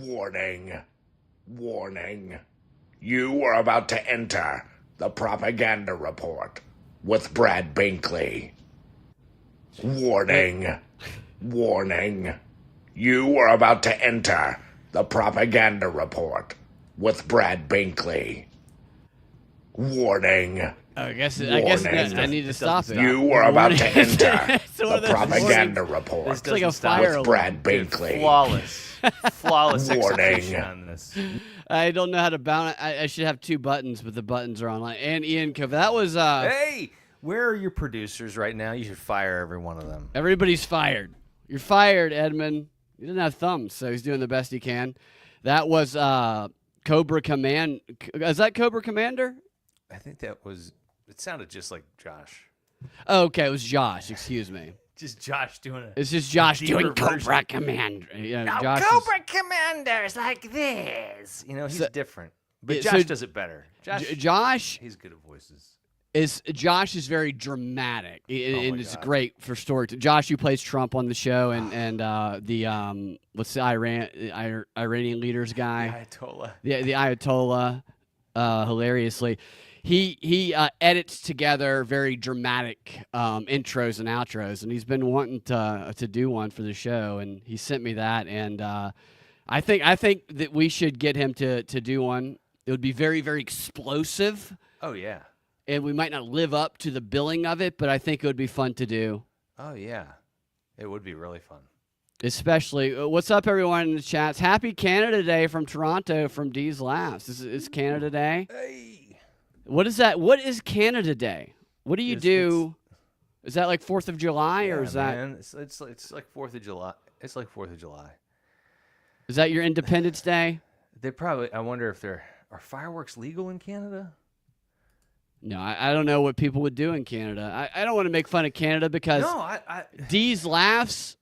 Warning. Warning. You are about to enter the propaganda report with Brad Binkley. Warning. Warning. You are about to enter the propaganda report with Brad Binkley. Warning. I guess I need to stop it. You are about to enter the those propaganda report It's like a fire with Brad Binkley. Flawless Warning. execution on this. I don't know how to bound it. I should have two buttons, but the buttons are online. And Ian Cove. That was Hey, where are your producers right now? You should fire every one of them. everybody's fired. You're fired, Edmund. He doesn't have thumbs, so he's doing the best he can. That was Cobra Command. Is that Cobra Commander? I think that was. It sounded just like Josh. Oh, okay, it was Josh. Excuse me. Just Josh doing it. It's just Josh deeper doing Cobra version. Commander. Yeah, Now, Josh Cobra Commander's like this. You know, he's different. But so- Josh does it better. Josh He's good at voices. Josh is very dramatic, and my it's God. great for story. Josh, who plays Trump on the show, and the what's the Iranian leaders guy? Ayatollah. The Ayatollah, hilariously. He edits together very dramatic intros and outros, and he's been wanting to do one for the show, and he sent me that, and I think that we should get him to do one. It would be very, very explosive, Oh, yeah. and we might not live up to the billing of it, but I think it would be fun to do. Oh, yeah. It would be really fun. Especially, what's up, everyone in the chats? Happy Canada Day from Toronto from D's Laughs. Is Canada Day? Hey. What is that? What is Canada Day? What do you do? Is that like 4th of July, or is that Man. It's like 4th of July. It's like 4th of July. is that your Independence Day? They probably. I wonder if are fireworks legal in Canada? No, I don't know what people would do in Canada. I don't want to make fun of Canada because No, I D's Laughs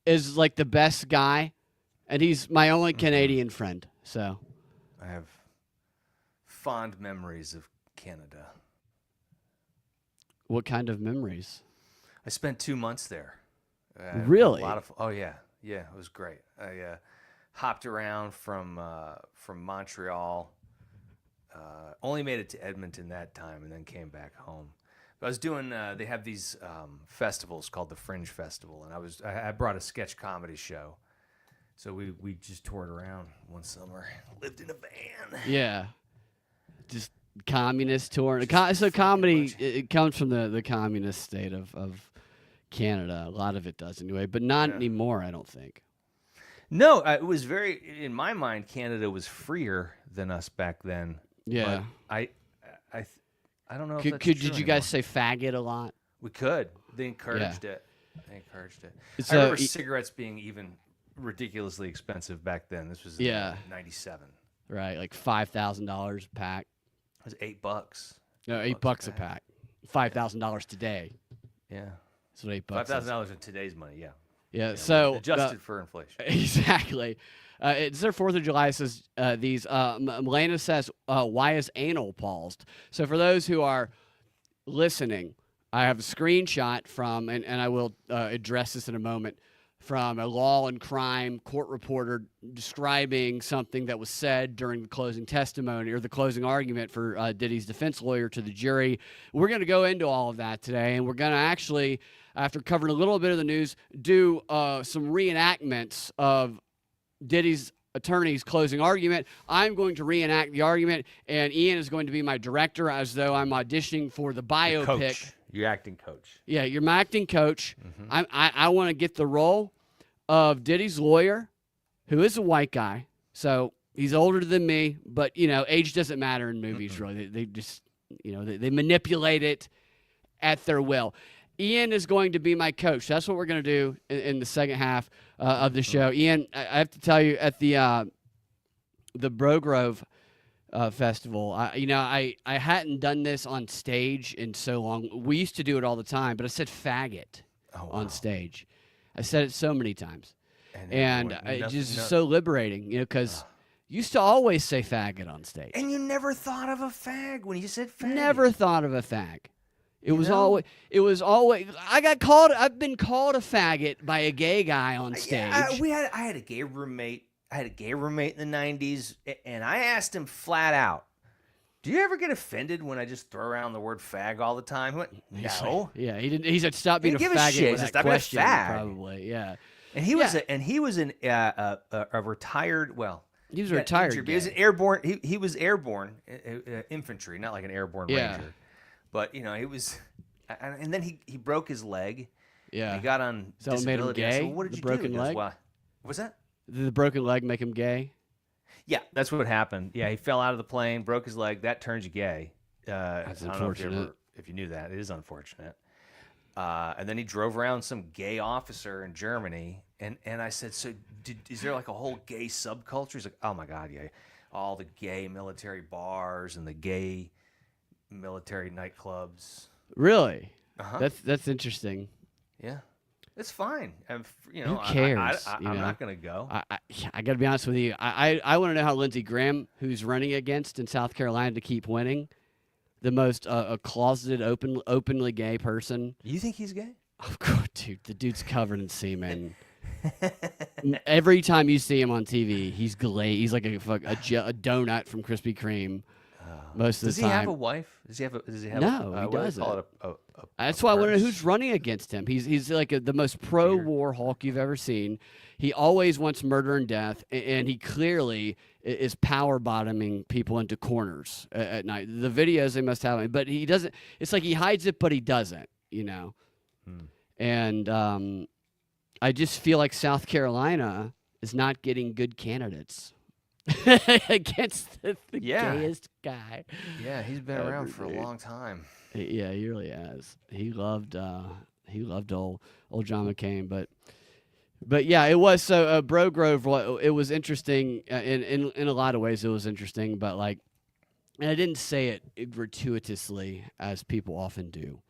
is like the best guy, and he's my only Canadian friend. So have fond memories of Canada. what kind of memories? I spent 2 months there. Really? A lot of. Oh yeah, it was great. I hopped around from Montreal. Only made it to Edmonton that time, and then came back home. But I was doing. They have these festivals called the Fringe Festival, and I brought a sketch comedy show. So we just toured around one summer. Lived in a van. Yeah, just communist tour. So comedy it comes from the communist state of Canada. A lot of it does anyway, but not anymore. I don't think. No, it was very. In my mind, Canada was freer than us back then. Yeah. But I don't know. If that's Did true you guys anymore. say faggot a lot? We could? They encouraged it. They encouraged it. So, I remember cigarettes being even ridiculously expensive back then. This was in '97. Right, like $5,000 a pack. It was $8. No, $8 a pack. $5,000 today. Yeah, That's what $8 is. $5,000 in today's money. Yeah. Yeah. So adjusted for inflation. Exactly. It's their 4th of July. It says these. Melena says, "Why is anal paused?" So for those who are listening, I have a screenshot from, and I will address this in a moment, from a law and crime court reporter describing something that was said during the closing testimony or the closing argument for Diddy's defense lawyer to the jury. We're going to go into all of that today, and we're going to actually, after covering a little bit of the news, do some reenactments of Diddy's attorney's closing argument. I'm going to reenact the argument, and Ian is going to be my director as though I'm auditioning for the biopic. Coach. You're acting coach. Yeah, you're my acting coach. I want to get the role of Diddy's lawyer, who is a white guy. So he's older than me, but, age doesn't matter in movies, really. They just, they manipulate it at their will. Ian is going to be my coach. That's what we're going to do in the second half of the show. Ian, I have to tell you, at the Bro Grove festival, I hadn't done this on stage in so long. We used to do it all the time, but I said faggot on stage. I said it so many times. And it's just so liberating, because used to always say faggot on stage. And you never thought of a fag when you said fag. Never thought of a fag. It was always. I've been called a faggot by a gay guy on stage. I had a gay roommate. I had a gay roommate in the 90s, and I asked him flat out, do you ever get offended when I just throw around the word fag all the time? He went, no. Yeah, he didn't. He said, "Stop being a Didn't give a faggot shit. with Just that stop being a question." fag. Probably, yeah. And he was a retired, well, He was got retired. injured, but he was an airborne. He was airborne infantry, not like an airborne ranger. But he was, and then he broke his leg. Yeah. He got on So it disability. made him I said, gay? well, what did The you broken do? He goes, leg? "Well," what's that? Did the broken leg make him gay? Yeah, that's what happened. Yeah, he fell out of the plane, broke his leg. That turns you gay. That's I don't know unfortunate. if you knew that. It is unfortunate. And then he drove around some gay officer in Germany. And I said, so is there like a whole gay subculture? He's like, oh, my God, yeah. All the gay military bars and the gay military nightclubs. Really? Uh-huh. That's interesting. Yeah. It's fine. Who cares? I'm not going to go. I got to be honest with you. I want to know how Lindsey Graham, who's running against in South Carolina to keep winning, the most a closeted, openly gay person. You think he's gay? Of course, dude. The dude's covered in semen. Every time you see him on TV, he's glazed. He's like a donut from Krispy Kreme. Most of the time. Does he have a wife? Does he have? No, he what do they doesn't. call it? That's why I want to know who's running against him. He's like the most pro-war hawk you've ever seen. He always wants murder and death, and he clearly is power bottoming people into corners at night. The videos they must have, but he doesn't. It's like he hides it, but he doesn't. And I just feel like South Carolina is not getting good candidates against the gayest guy. Yeah, he's been around for a long time. Yeah, he really has. He loved old John McCain, but yeah, it was so Bro Grove. It was interesting in a lot of ways. It was interesting, but and I didn't say it gratuitously as people often do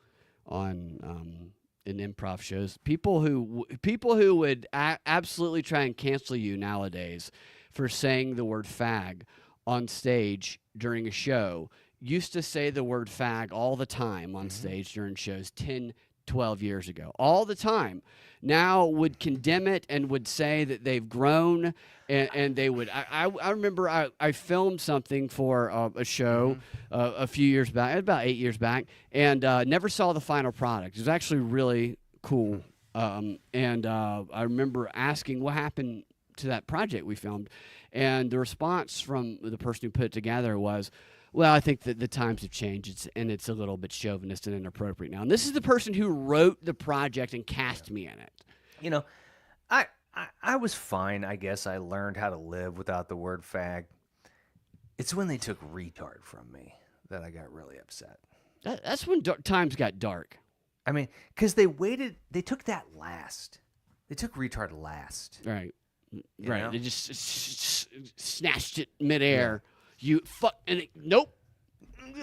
on in improv shows. People who would absolutely try and cancel you nowadays for saying the word fag on stage during a show used to say the word fag all the time on stage during shows 10, 12 years ago. All the time. Now would condemn it and would say that they've grown and they would. I remember I filmed something for a show a few years back, about 8 years back, and never saw the final product. It was actually really cool. And I remember asking what happened to that project we filmed, and the response from the person who put it together was, well, I think that the times have changed, and it's a little bit chauvinist and inappropriate now. And this is the person who wrote the project and cast me in it. I was fine. I guess I learned how to live without the word fag. It's when they took retard from me that I got really upset. That's when times got dark. I mean, because they took that last. They took retard last. Right. You Right. know? They just snatched it midair. You fuck, and nope.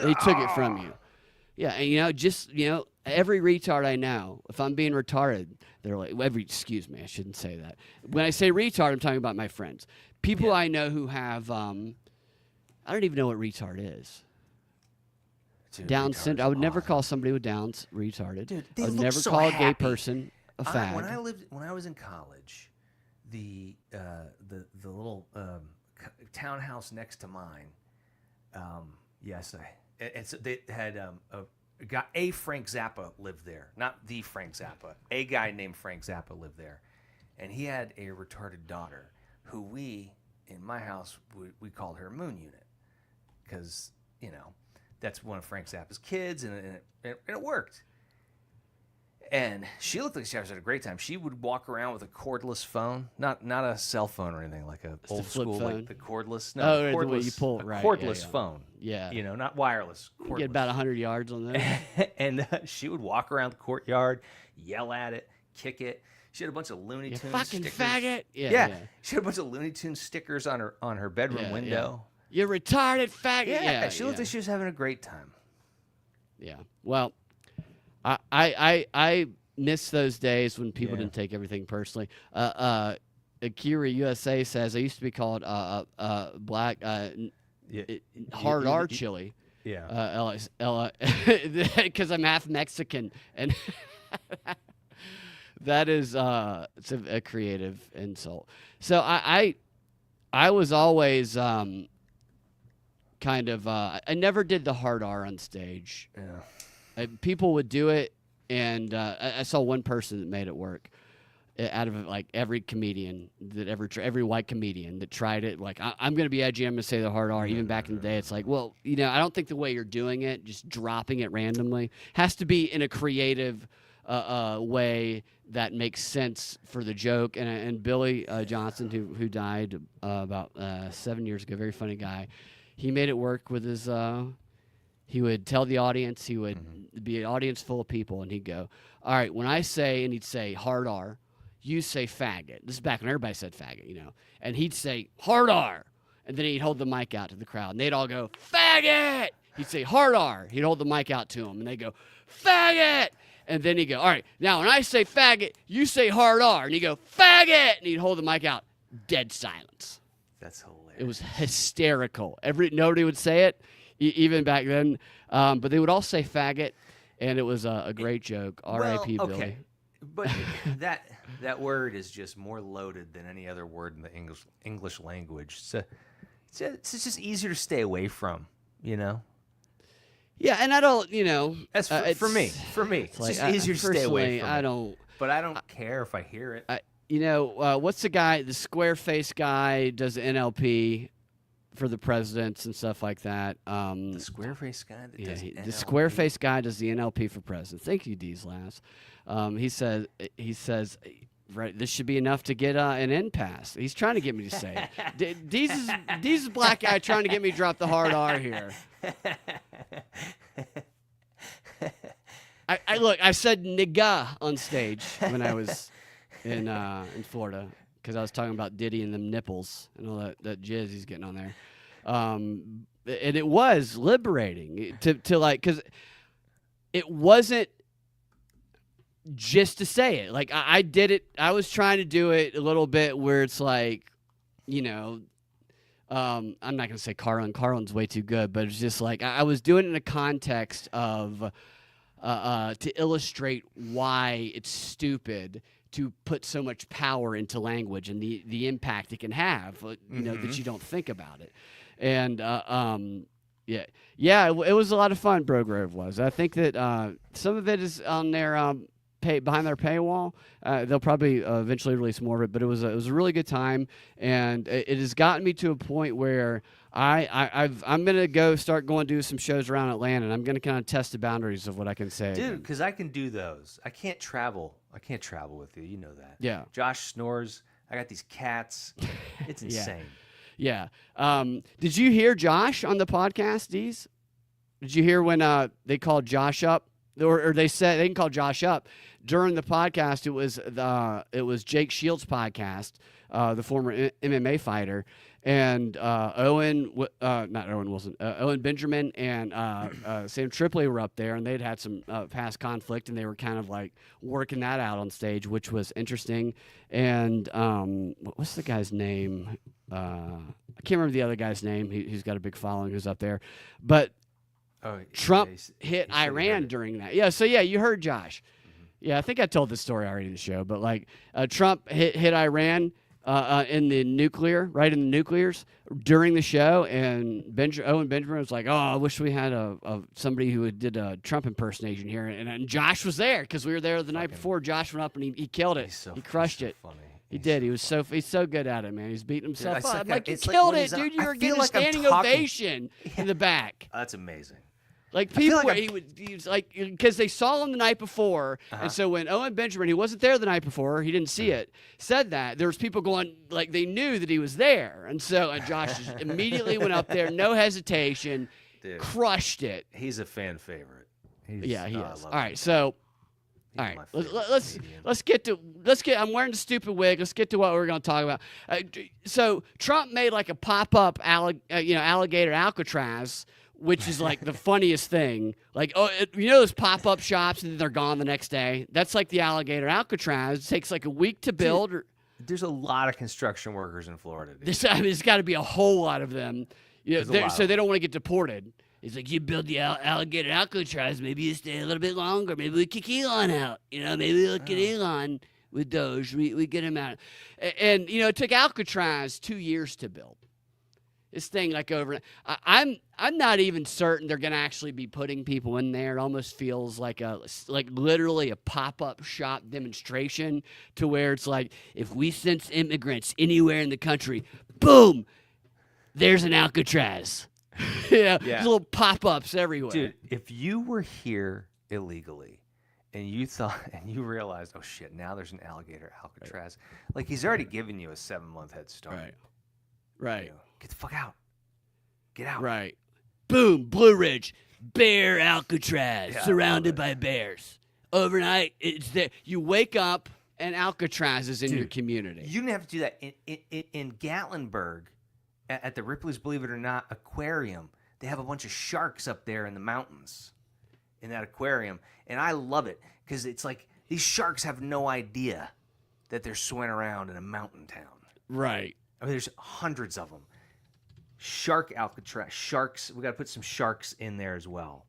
They took it from you. Yeah, and every retard I know, if I'm being retarded, they're like, excuse me, I shouldn't say that. When I say retard, I'm talking about my friends. People I know who have, I don't even know what retard is. Dude, Down retard's syndrome. I would never awful. call somebody with Downs retarded. Dude, they I would look never so call a gay happy. person a fag. When I was in college, the little townhouse next to mine. They had a Frank Zappa lived there, not the Frank Zappa. A guy named Frank Zappa lived there, and he had a retarded daughter who we in my house we called her Moon Unit because that's one of Frank Zappa's kids, and it worked. And she looked like she was having a great time. She would walk around with a cordless phone, not a cell phone or anything, like a old school phone? like the cordless. Oh, No, the way cordless. you pull it, a right, Cordless yeah. phone. Yeah. Not wireless. You Cordless. get about 100 yards on that. And she would walk around the courtyard, yell at it, kick it. She had a bunch of Looney You Tunes fucking stickers. faggot. Yeah. She had a bunch of Looney Tunes stickers on her bedroom Yeah, window. You retarded faggot. Yeah, she looked like she was having a great time. Yeah. Well, I miss those days when people didn't take everything personally. Akira USA says I used to be called black hard R chili. Yeah. Because I'm half Mexican, and that is it's a creative insult. So I I was always kind of I never did the hard R on stage. Yeah. People would do it, and I saw one person that made it work. Out of like every comedian that every white comedian that tried it, like I'm going to be edgy, I'm going to say the hard R. Even back in the day, it's like, well, I don't think the way you're doing it, just dropping it randomly, has to be in a creative way that makes sense for the joke. And Billy Johnson, who died about 7 years ago, very funny guy, he made it work with his. He would tell the audience, he would be an audience full of people, and he'd go, all right, when I say, and he'd say hard R, you say faggot. This is back when everybody said faggot, And he'd say hard R, and then he'd hold the mic out to the crowd, and they'd all go, faggot! He'd say hard R. He'd hold the mic out to them, and they'd go, faggot! And then he'd go, all right, now when I say faggot, you say hard R. And he'd go, faggot! And he'd hold the mic out. Dead silence. That's hilarious. It was hysterical. Nobody would say it, even back then, but they would all say faggot, and it was a great joke. R.I.P. Well, Billy. But that word is just more loaded than any other word in the English language. So it's just easier to stay away from, Yeah, and I don't, That's for me. It's like, just easier to stay away from. I don't. But I don't care if I hear it. What's the guy? The square face guy does NLP for the presidents and stuff like that. The square face guy that does NLP. The square face guy does the NLP for presidents. Thank you, Deez Last. He says, right, this should be enough to get an end pass. He's trying to get me to say it. Deez is black guy trying to get me to drop the hard R here. I said nigga on stage when I was in Florida, because I was talking about Diddy and them nipples and all that jizz he's getting on there. And it was liberating to like, because it wasn't just to say it. Like, I did it. I was trying to do it a little bit where it's like, I'm not going to say Carlin. Carlin's way too good, but it's just like I was doing it in a context of to illustrate why it's stupid to put so much power into language and the impact it can have, that you don't think about it. And it was a lot of fun. Bro Grove was. I think that some of it is on their behind their paywall. They'll probably eventually release more of it, but it was a really good time, and it has gotten me to a point where I'm gonna start going do some shows around Atlanta, and I'm gonna kind of test the boundaries of what I can say. Dude, because I can do those. I can't travel with you. You know that. Yeah. Josh snores. I got these cats. It's insane. Yeah. Did you hear Josh on the podcast, Deez? Did you hear when they called Josh up, or they said they didn't call Josh up during the podcast? It was Jake Shields' podcast, the former MMA fighter, and Owen Benjamin and Sam Tripoli were up there, and they'd had some past conflict, and they were kind of like working that out on stage, which was interesting. And what's the guy's name? I can't remember the other guy's name. He's got a big following who's up there, but Trump hit Iran during that. Yeah, so you heard Josh. Mm-hmm. Yeah, I think I told this story already in the show, but like Trump hit Iran in the nuclears during the show, and Owen Benjamin was like, "Oh, I wish we had somebody who did a Trump impersonation here," and Josh was there because we were there the night before. Josh went up and he killed it. He crushed it. Funny. He did. He's so good at it, man. He's beating himself up. Like, you it's killed like it, dude. You were getting a standing ovation in the back. That's amazing. Like, people, he was like, because they saw him the night before, and so when Owen Benjamin, he wasn't there the night before, he didn't see it, said that, there was people going, like, they knew that he was there. And so Josh just immediately went up there, no hesitation, crushed it. He's a fan favorite. He is. All right, so... All right, let's get. I'm wearing the stupid wig. Let's get to what we're going to talk about. So Trump made like a pop-up, alligator Alcatraz, which is like the funniest thing. Like, those pop-up shops and then they're gone the next day. That's like the alligator Alcatraz. It takes like a week to build. There's a lot of construction workers in Florida. There's got to be a whole lot of them. So they don't want to get deported. He's like, you build the alligator Alcatraz, maybe you stay a little bit longer. Maybe we kick Elon out. Maybe we'll get Elon. with Doge. We get him out. And it took Alcatraz 2 years to build. This thing I'm not even certain they're gonna actually be putting people in there. It almost feels like literally a pop-up shop demonstration to where it's like, if we sense immigrants anywhere in the country, boom, there's an Alcatraz. There's little pop-ups everywhere. Dude, if you were here illegally and you thought and you realized, oh shit, now there's an alligator Alcatraz, like he's already given you a 7-month head start. Right. Get the fuck out. Get out. Right. Boom, Blue Ridge, bear Alcatraz, surrounded by bears. Overnight, it's there. You wake up and Alcatraz is in your community. You didn't have to do that. In Gatlinburg, at the Ripley's Believe It or Not aquarium, they have a bunch of sharks up there in the mountains in that aquarium. And I love it because it's like these sharks have no idea that they're swimming around in a mountain town. Right. I mean, there's hundreds of them. Shark Alcatraz. Sharks. We got to put some sharks in there as well.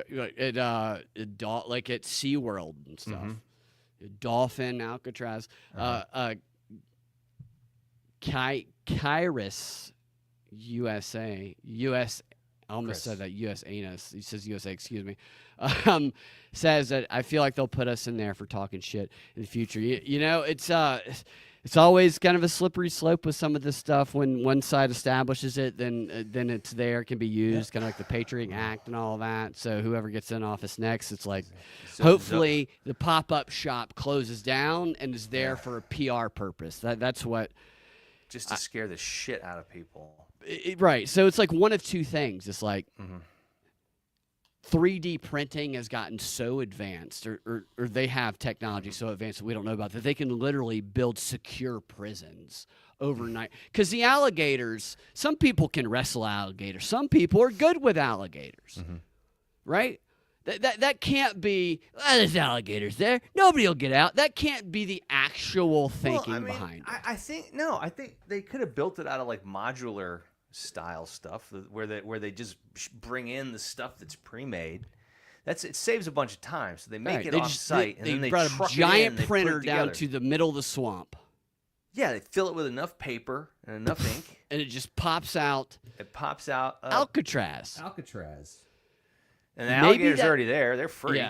Like at SeaWorld and stuff. Mm-hmm. Dolphin Alcatraz. Kairos USA. I almost said that U.S. anus. He says USA, excuse me. Says that I feel like they'll put us in there for talking shit in the future. It's always kind of a slippery slope with some of this stuff. When one side establishes it, then it's there, it can be used, kind of like the Patriot Act and all of that. So whoever gets in office next, it's like, hopefully the pop-up shop closes down and is there for a PR purpose. That's what. Just to scare the shit out of people. Right. So it's like one of two things. It's like 3D printing has gotten so advanced, or they have technology so advanced that we don't know about, that they can literally build secure prisons overnight. Because the alligators, some people can wrestle alligators. Some people are good with alligators. Right? That can't be, there's alligators there. Nobody will get out. That can't be the actual thinking behind it. I think they could have built it out of like modular style stuff where they just bring in the stuff that's pre-made. It saves a bunch of time. So they make it off-site and then they brought truck a giant it in, printer it down to the middle of the swamp. Yeah, they fill it with enough paper and enough ink. And it just pops out. It pops out. Alcatraz. And the alligator's already there. They're free.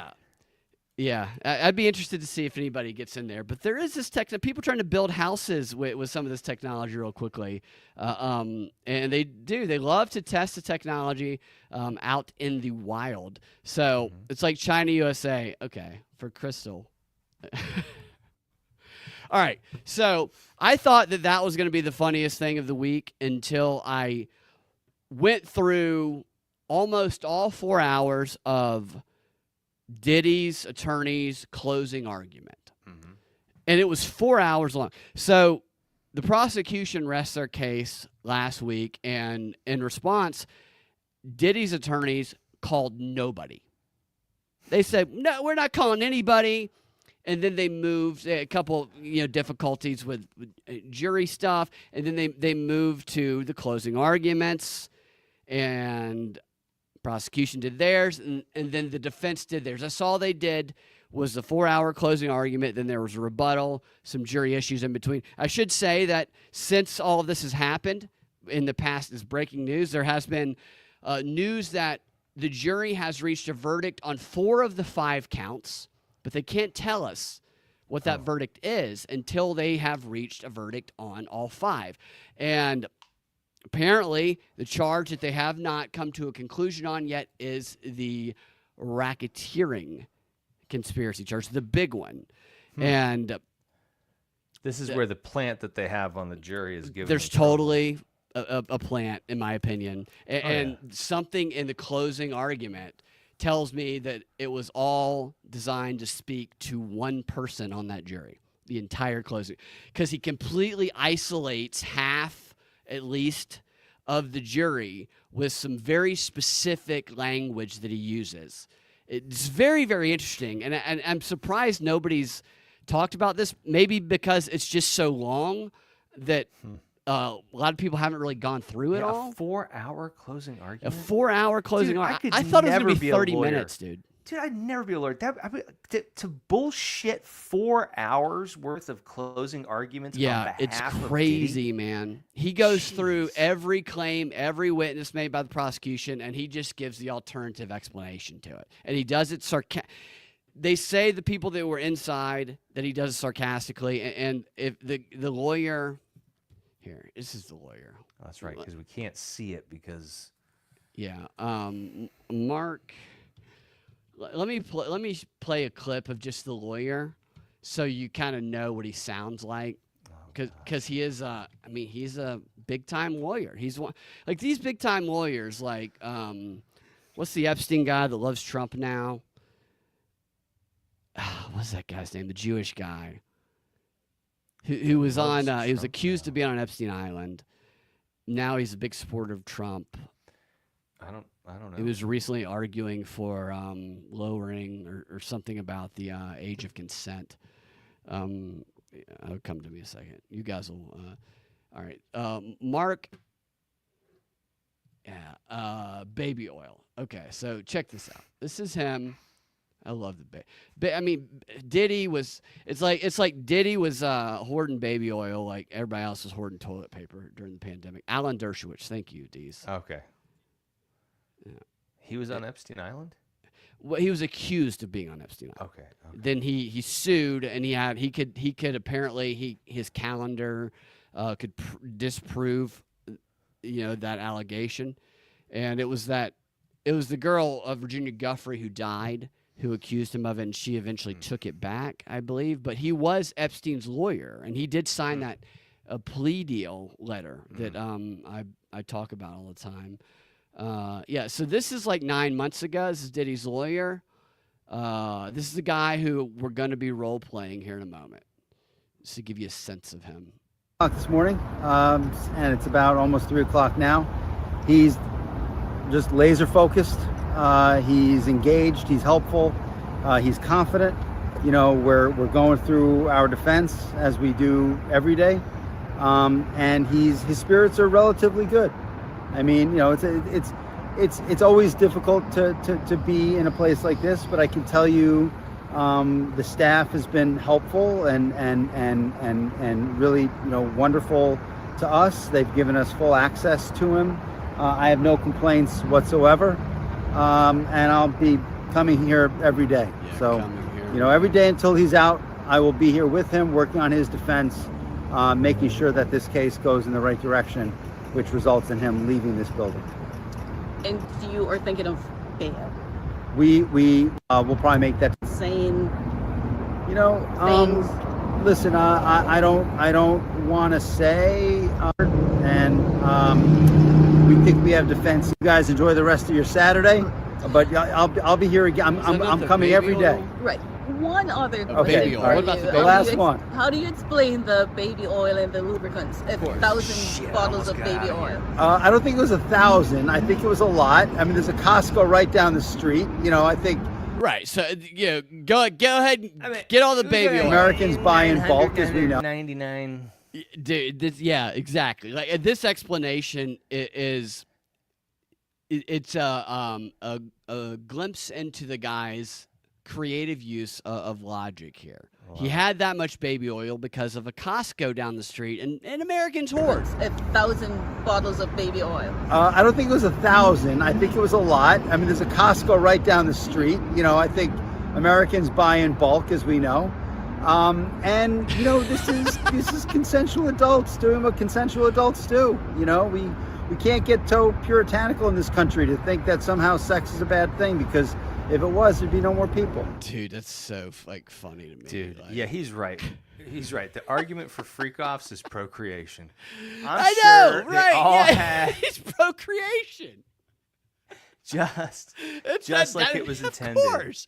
Yeah. I'd be interested to see if anybody gets in there. But there is this people trying to build houses with some of this technology real quickly. And they do. They love to test the technology out in the wild. So it's like China, USA. Okay, for Crystal. All right. So I thought that was going to be the funniest thing of the week until I went through almost all 4 hours of Diddy's attorney's closing argument. And it was 4 hours long. So the prosecution rests their case last week, and in response, Diddy's attorneys called nobody. They said, no, we're not calling anybody. And then they moved a couple, difficulties with jury stuff. And then they moved to the closing arguments, and prosecution did theirs, and then the defense did theirs. That's all they did was the 4-hour closing argument. Then there was a rebuttal, some jury issues in between. I should say that since all of this has happened in the past, is breaking news. There has been news that the jury has reached a verdict on 4 of the 5 counts, but they can't tell us what that verdict is until they have reached a verdict on all 5. And apparently, the charge that they have not come to a conclusion on yet is the racketeering conspiracy charge, the big one. And this is where the plant that they have on the jury is given. There's totally a plant, in my opinion. And something in the closing argument tells me that it was all designed to speak to one person on that jury, the entire closing. Because he completely isolates half, at least, of the jury with some very specific language that he uses. It's very, very interesting, and I'm surprised nobody's talked about this, maybe because it's just so long that a lot of people haven't really gone through it all. A 4-hour closing argument? A 4-hour closing argument. I thought it was going to be 30 minutes, dude. Dude, I'd never be a lawyer. To bullshit 4 hours worth of closing arguments on behalf it's of crazy, Diddy? man. He goes through Jeez. every claim, every witness made by the prosecution, and he just gives the alternative explanation to it. And he does it They say the people that were inside that he does it sarcastically, and if the lawyer here, this is the lawyer. Oh, that's right, because we can't see it because Mark. Let me play a clip of just the lawyer, so you kind of know what he sounds like, because he is he's a big time lawyer. He's one like these big time lawyers, like what's the Epstein guy that loves Trump now? What's that guy's name? The Jewish guy who was on he was accused of being on Epstein Island. Now he's a big supporter of Trump. I don't know. He was recently arguing for lowering or something about the age of consent. It'll come to me a second. You guys will. All right. Mark. Yeah. Baby oil. Okay. So check this out. This is him. I love the Diddy was. It's like Diddy was hoarding baby oil, like everybody else was hoarding toilet paper during the pandemic. Alan Dershowitz. Thank you, Dees. Okay. Yeah. He was on Epstein Island? Well, he was accused of being on Epstein Island. Okay. Then he sued, and he could apparently his calendar could disprove that allegation, and it was the girl of Virginia Guffrey who died who accused him of it, and she eventually took it back, I believe. But he was Epstein's lawyer, and he did sign that plea deal letter that I talk about all the time. So this is like 9 months ago. This is Diddy's lawyer. This is the guy who we're going to be role-playing here in a moment, just to give you a sense of him. This morning, and it's about almost 3 o'clock now. He's just laser focused. He's engaged. He's helpful. He's confident. We're going through our defense as we do every day, and his spirits are relatively good. I mean, it's always difficult to be in a place like this, but I can tell you, the staff has been helpful and really, wonderful to us. They've given us full access to him. I have no complaints whatsoever, and I'll be coming here every day. Every day until he's out, I will be here with him, working on his defense, making sure that this case goes in the right direction, which results in him leaving this building. And you are thinking of bail? We will probably make that Same. Listen, I don't want to say, and we think we have defense. You guys enjoy the rest of your Saturday, but I'll be here again. I'm coming every day. Right. One other thing. Baby oil. Right. What about the The last one? How do you explain the baby oil and the lubricants? 1,000 bottles of baby oil. I don't think it was 1,000. I think it was a lot. I mean, there's a Costco right down the street. I think. Right. So go ahead and get all the baby oil. Americans buy in bulk, as we know. 99. Dude, exactly. Like this explanation is it's a glimpse into the guy's creative use of logic here. Wow. He had that much baby oil because of a Costco down the street, and Americans hoard. 1,000 bottles of baby oil. I don't think it was 1,000. I think it was a lot. I mean, there's a Costco right down the street. I think Americans buy in bulk, as we know. And this is consensual adults doing what consensual adults do. We can't get so puritanical in this country to think that somehow sex is a bad thing, because if it was, there'd be no more people. Dude, that's so funny to me. Dude, like, yeah, he's right. He's right. The argument for freak-offs is procreation. I know, sure right? It's procreation. Just like it was intended. Of course.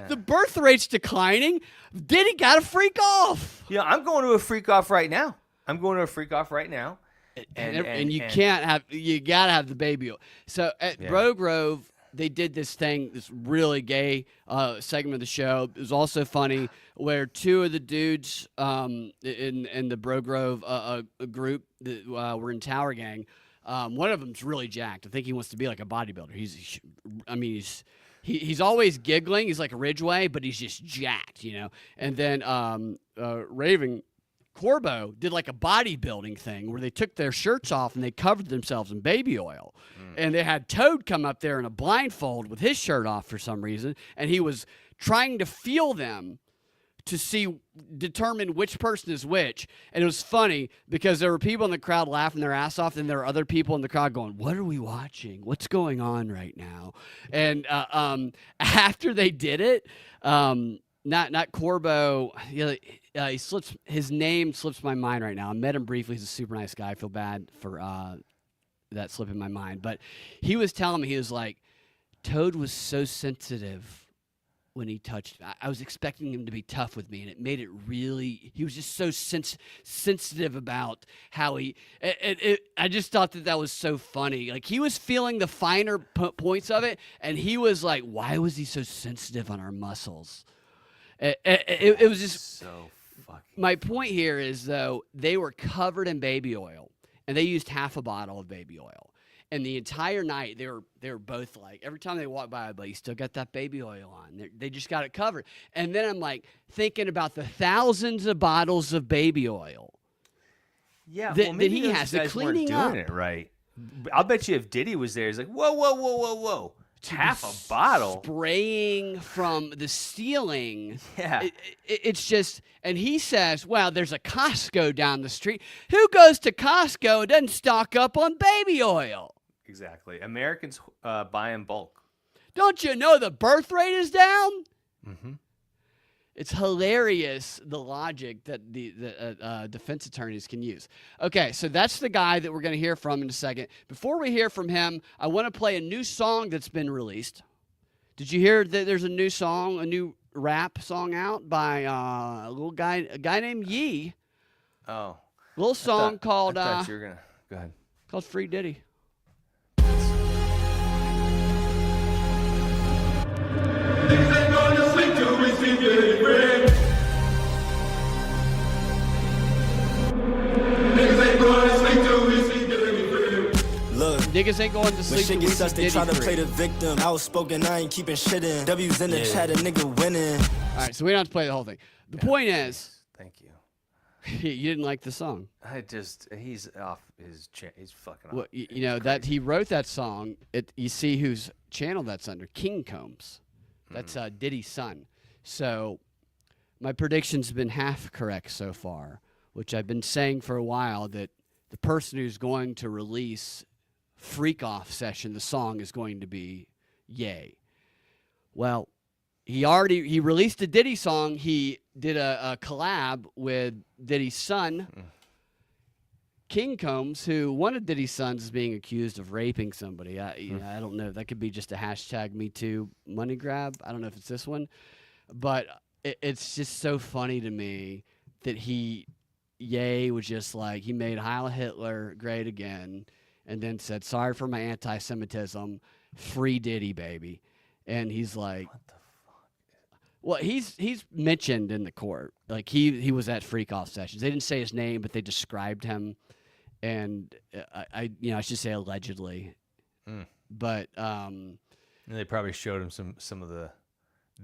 The birth rate's declining. Diddy got to freak off. Yeah, I'm going to a freak-off right now. And you can't have. You gotta have the baby oil. So at Bro Grove, they did this thing, this really gay segment of the show. It was also funny where two of the dudes in the Bro Grove group that were in Tower Gang. One of them's really jacked. I think he wants to be like a bodybuilder. He he's always giggling. He's like Ridgeway, but he's just jacked, you know. And then Raven Corbo did like a bodybuilding thing where they took their shirts off and they covered themselves in baby oil. And they had Toad come up there in a blindfold with his shirt off for some reason, and he was trying to feel them to determine which person is which. And it was funny because there were people in the crowd laughing their ass off, and there were other people in the crowd going, what are we watching? What's going on right now? And after they did it, not Corbo, he slips, his name slips my mind right now. I met him briefly. He's a super nice guy. I feel bad for that slip in my mind. But he was telling me, he was like, Toad was so sensitive when he touched me. I was expecting him to be tough with me, and it made it really, he was just so sensitive about how I just thought that was so funny. Like, he was feeling the finer points of it, and he was like, why was he so sensitive on our muscles? It was just so fucking. My point here is, though, they were covered in baby oil, and they used half a bottle of baby oil. And the entire night, they were both like, every time they walked by, but you still got that baby oil on. They just got it covered. And then I'm like thinking about the thousands of bottles of baby oil. Yeah, that, well, maybe that he those has, the guys weren't cleaning doing up. it right. I'll bet you if Diddy was there, he's like, whoa. Half a bottle. Spraying from the ceiling. Yeah. It's just, and he says, well, there's a Costco down the street. Who goes to Costco and doesn't stock up on baby oil? Exactly. Americans buy in bulk. Don't you know the birth rate is down? Mm-hmm. It's hilarious, the logic that the defense attorneys can use. Okay, so that's the guy that we're going to hear from in a second. Before we hear from him, I want to play a new song that's been released. Did you hear that there's a new song, a new rap song out by a guy named Yee? Oh. A little song called I thought you were gonna go ahead. Called Free Diddy. Niggas ain't going to sleep till we see Diddy try to free. play the victim. Outspoken, I ain't keeping shit in. W's in the chat, a nigga winning. All right, so we don't have to play the whole thing. The point is, Thank you. you didn't like the song. He's off his he's fucking off. Well, you know that he wrote that song. You see whose channel that's under? King Combs. That's Diddy's son. So my prediction's been half correct so far, which I've been saying for a while, that the person who's going to release Freak Off Session, the song, is going to be Ye. Well, he released a Diddy song. He did a collab with Diddy's son, King Combs, who one of Diddy's sons is being accused of raping somebody. I don't know. That could be just a hashtag Me Too money grab. I don't know if it's this one. But it's just so funny to me that Ye was just like, he made Heil Hitler great again, and then said, sorry for my anti-Semitism, free Diddy, baby. And he's like, what the fuck? Well, he's mentioned in the court. Like, he was at Freak Off Sessions. They didn't say his name, but they described him. And I should say allegedly. But and they probably showed him some of the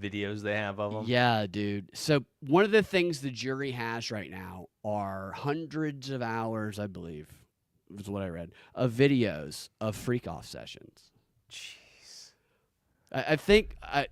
videos they have of him. Yeah, dude. So one of the things the jury has right now are hundreds of hours, I believe, was what I read, of videos of Freak Off Sessions. Jeez. I think That's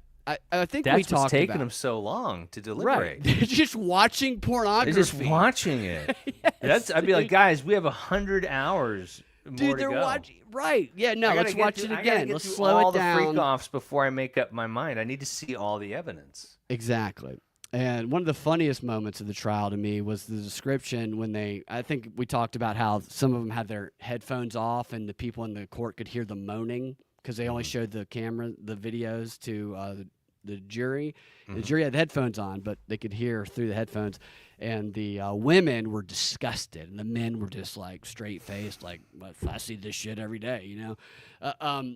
we talked what's taking about them so long to deliberate. Right. They're just watching pornography. They're just watching it. Yes, I'd be like, guys, we have 100 hours more dude, to they're go. watching. Right. Yeah, no, let's watch it I gotta again. get Let's through slow all it the down. freak-offs before I make up my mind. I need to see all the evidence. Exactly. And one of the funniest moments of the trial to me was the description when I think we talked about how some of them had their headphones off and the people in the court could hear them moaning because they only showed the videos to the jury. The jury had the headphones on, but they could hear through the headphones. And the women were disgusted, and the men were just like straight-faced, like, I see this shit every day, you know?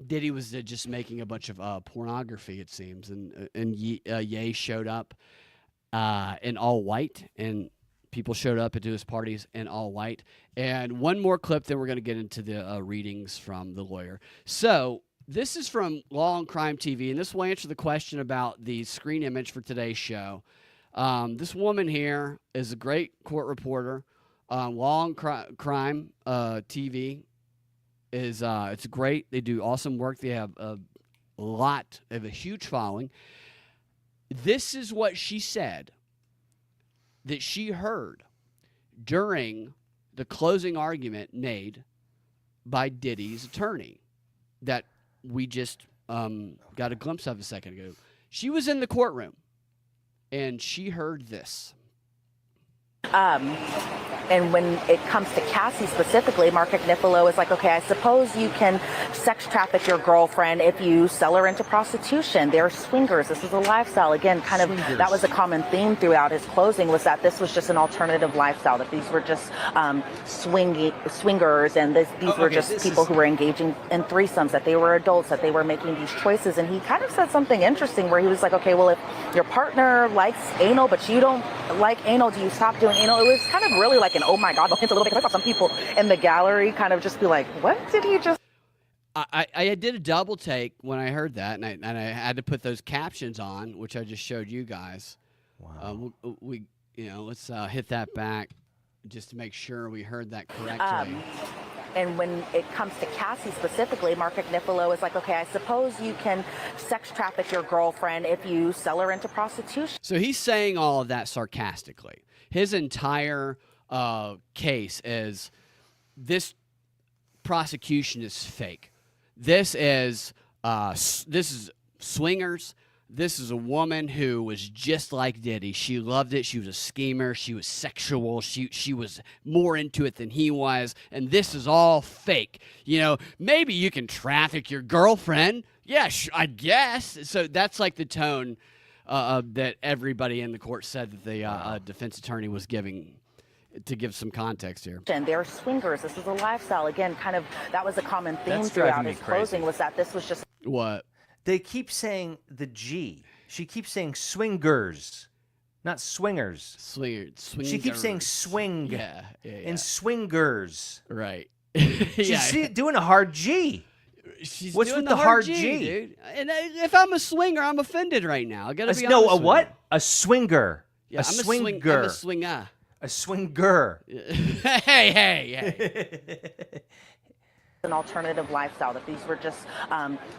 Diddy was just making a bunch of pornography, it seems, and Ye showed up in all white, and people showed up into his parties in all white. And one more clip, then we're going to get into the readings from the lawyer. So this is from Law and Crime TV, and this will answer the question about the screen image for today's show. This woman here is a great court reporter. Law and Crime TV is it's great. They do awesome work. They have a huge following. This is what she said that she heard during the closing argument made by Diddy's attorney that we just got a glimpse of a second ago. She was in the courtroom, and she heard this. And when it comes to Cassie specifically, Mark Agnifilo is like, okay, I suppose you can sex traffic your girlfriend if you sell her into prostitution. They're swingers. This is a lifestyle. Again, kind of that was a common theme throughout his closing, was that this was just an alternative lifestyle, that these were just swingers, and these were just people who were engaging in threesomes, that they were adults, that they were making these choices. And he kind of said something interesting where he was like, okay, well, if your partner likes anal, but you don't like anal, do you stop doing anal? It was kind of really like an oh my God moment a little bit, because I saw some people in the gallery kind of just be like, what did he just... I did a double take when I heard that, and I had to put those captions on, which I just showed you guys. Wow. Let's hit that back just to make sure we heard that correctly. And when it comes to Cassie specifically, Mark Agnifilo is like, okay, I suppose you can sex traffic your girlfriend if you sell her into prostitution. So he's saying all of that sarcastically. His entire case is this prosecution is fake. This is swingers. This is a woman who was just like Diddy. She loved it. She was a schemer. She was sexual. She was more into it than he was. And this is all fake. Maybe you can traffic your girlfriend. Yeah, I guess. So that's like the tone that everybody in the court said that the defense attorney was giving, to give some context here. And they're swingers. This is a lifestyle. Again, kind of that was a common theme throughout his closing, was that this was just... What? They keep saying the G. She keeps saying swingers, not swingers. Swingers. She keeps saying swing. Yeah. And swingers. Right. She's doing a hard G. She's What's doing with the hard G? Dude. And if I'm a swinger, I'm offended right now. I gotta be honest. No, a with what? you. A swinger. Yeah, a swinger. I'm a swinger. A swinger. Hey. An alternative lifestyle, that these were just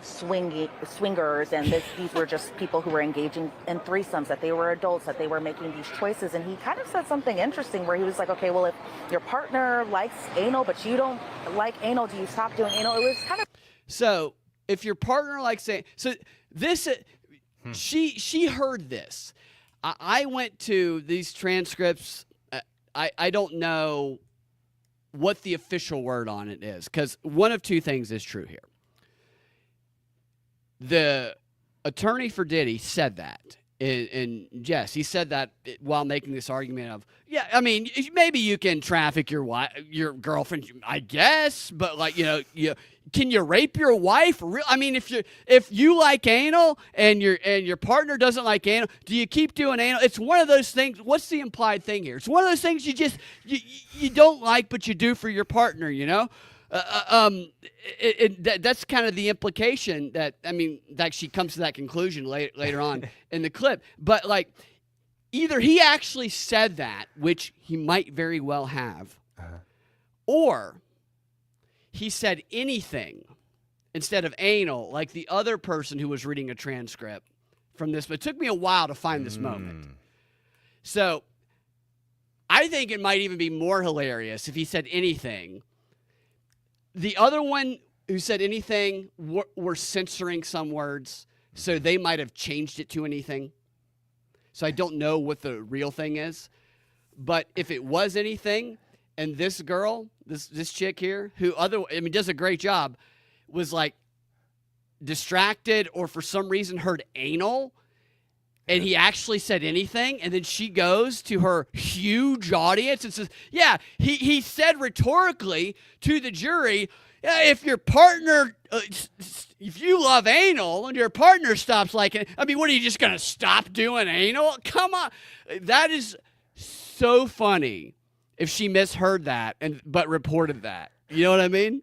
swingers, and these were just people who were engaging in threesomes, that they were adults, that they were making these choices. And he kind of said something interesting where he was like, okay, well, if your partner likes anal, but you don't like anal, do you stop doing anal? It was kind of... So if your partner likes anal, so this, she heard this. I went to these transcripts. I don't know what the official word on it is, because one of two things is true here. The attorney for Diddy said that, and yes, he said that while making this argument of, yeah, I mean, maybe you can traffic your girlfriend, I guess, but can you rape your wife? I mean, if you like anal and your partner doesn't like anal, do you keep doing anal? It's one of those things. What's the implied thing here? It's one of those things you don't like, but you do for your partner. That's kind of the implication that she comes to that conclusion later on in the clip. But either he actually said that, which he might very well have, or he said anything instead of anal, like the other person who was reading a transcript from this. But it took me a while to find this moment. So I think it might even be more hilarious if he said anything. The other one who said anything were censoring some words, so they might have changed it to anything. So I don't know what the real thing is. But if it was anything, and this girl, this chick here, who does a great job, was distracted or for some reason heard anal, and he actually said anything, and then she goes to her huge audience and says, yeah, he said rhetorically to the jury, yeah, if your partner, if you love anal and your partner stops liking it, what are you just going to stop doing anal? Come on. That is so funny if she misheard that but reported that. You know what I mean?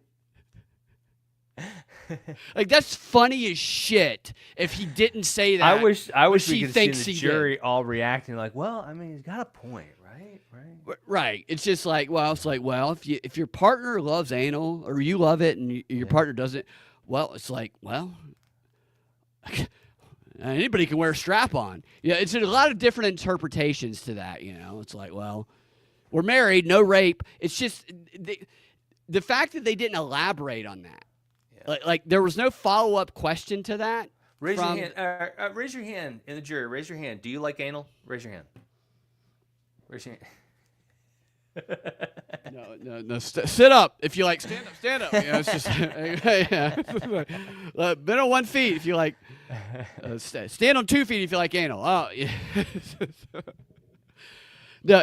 Like, that's funny as shit if he didn't say that. I wish she we could thinks see the he jury did. all reacting like, well, I mean, he's got a point, right? Right. It's just like, well, if your partner loves anal or you love it and your partner doesn't, well, it's like, well, anybody can wear a strap on. Yeah, it's a lot of different interpretations to that, you know. It's like, well, we're married, no rape. It's just the fact that they didn't elaborate on that. Yeah. Like there was no follow-up question to that. Raise your hand. Raise your hand in the jury. Raise your hand. Do you like anal? Raise your hand. Raise your hand. No. Sit up if you like. Stand up. You know, it's just bend on 1 foot if you like. Stand on 2 feet if you like anal. Oh, yeah. No,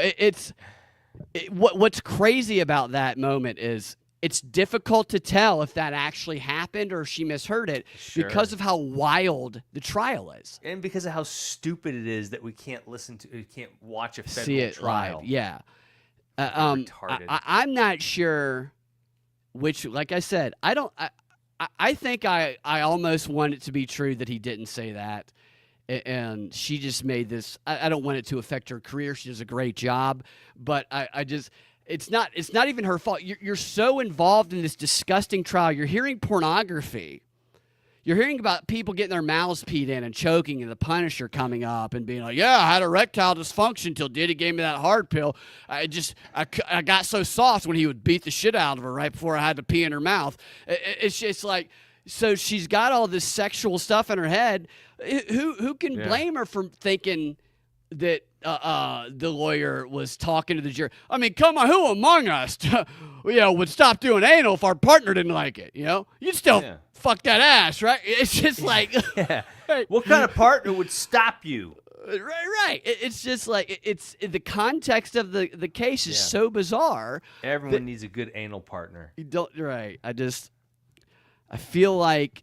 what's crazy about that moment is it's difficult to tell if that actually happened or she misheard it because of how wild the trial is. And because of how stupid it is that we can't watch a federal See it trial. live. Yeah. I'm not sure which, like I said, I think I almost want it to be true that he didn't say that. And she just made this. I don't want it to affect her career. She does a great job, but I just, it's not even her fault. You're so involved in this disgusting trial. You're hearing pornography. You're hearing about people getting their mouths peed in and choking, and the Punisher coming up and being like, "Yeah, I had erectile dysfunction till Diddy gave me that hard pill. I got so soft when he would beat the shit out of her right before I had to pee in her mouth." It's just like, so she's got all this sexual stuff in her head. Who can blame her for thinking that the lawyer was talking to the jury? I mean, come on, who among us, would stop doing anal if our partner didn't like it? You know, you'd still fuck that ass, right? It's just like, what kind of partner would stop you? Right. It's just like it's the context of the case is so bizarre. Everyone needs a good anal partner. You don't right. I feel like.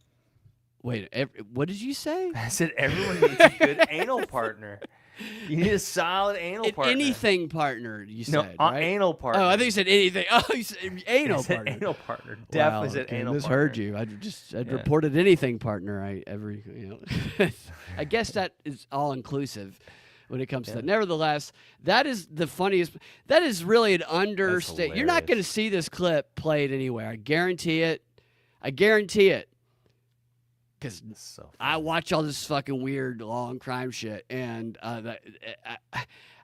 Wait, what did you say? I said everyone needs a good anal partner. You need a solid anal partner. Anything partner, you said, no, right? Anal partner. Oh, I think you said anything. Oh, you said anal partner. Anal partner. Definitely said anal partner. I misheard you. I'd reported anything partner. I guess that is all inclusive when it comes to that. Nevertheless, that is the funniest. That is really an understatement. You're not going to see this clip played anywhere. I guarantee it. Because I watch all this fucking weird long crime shit, and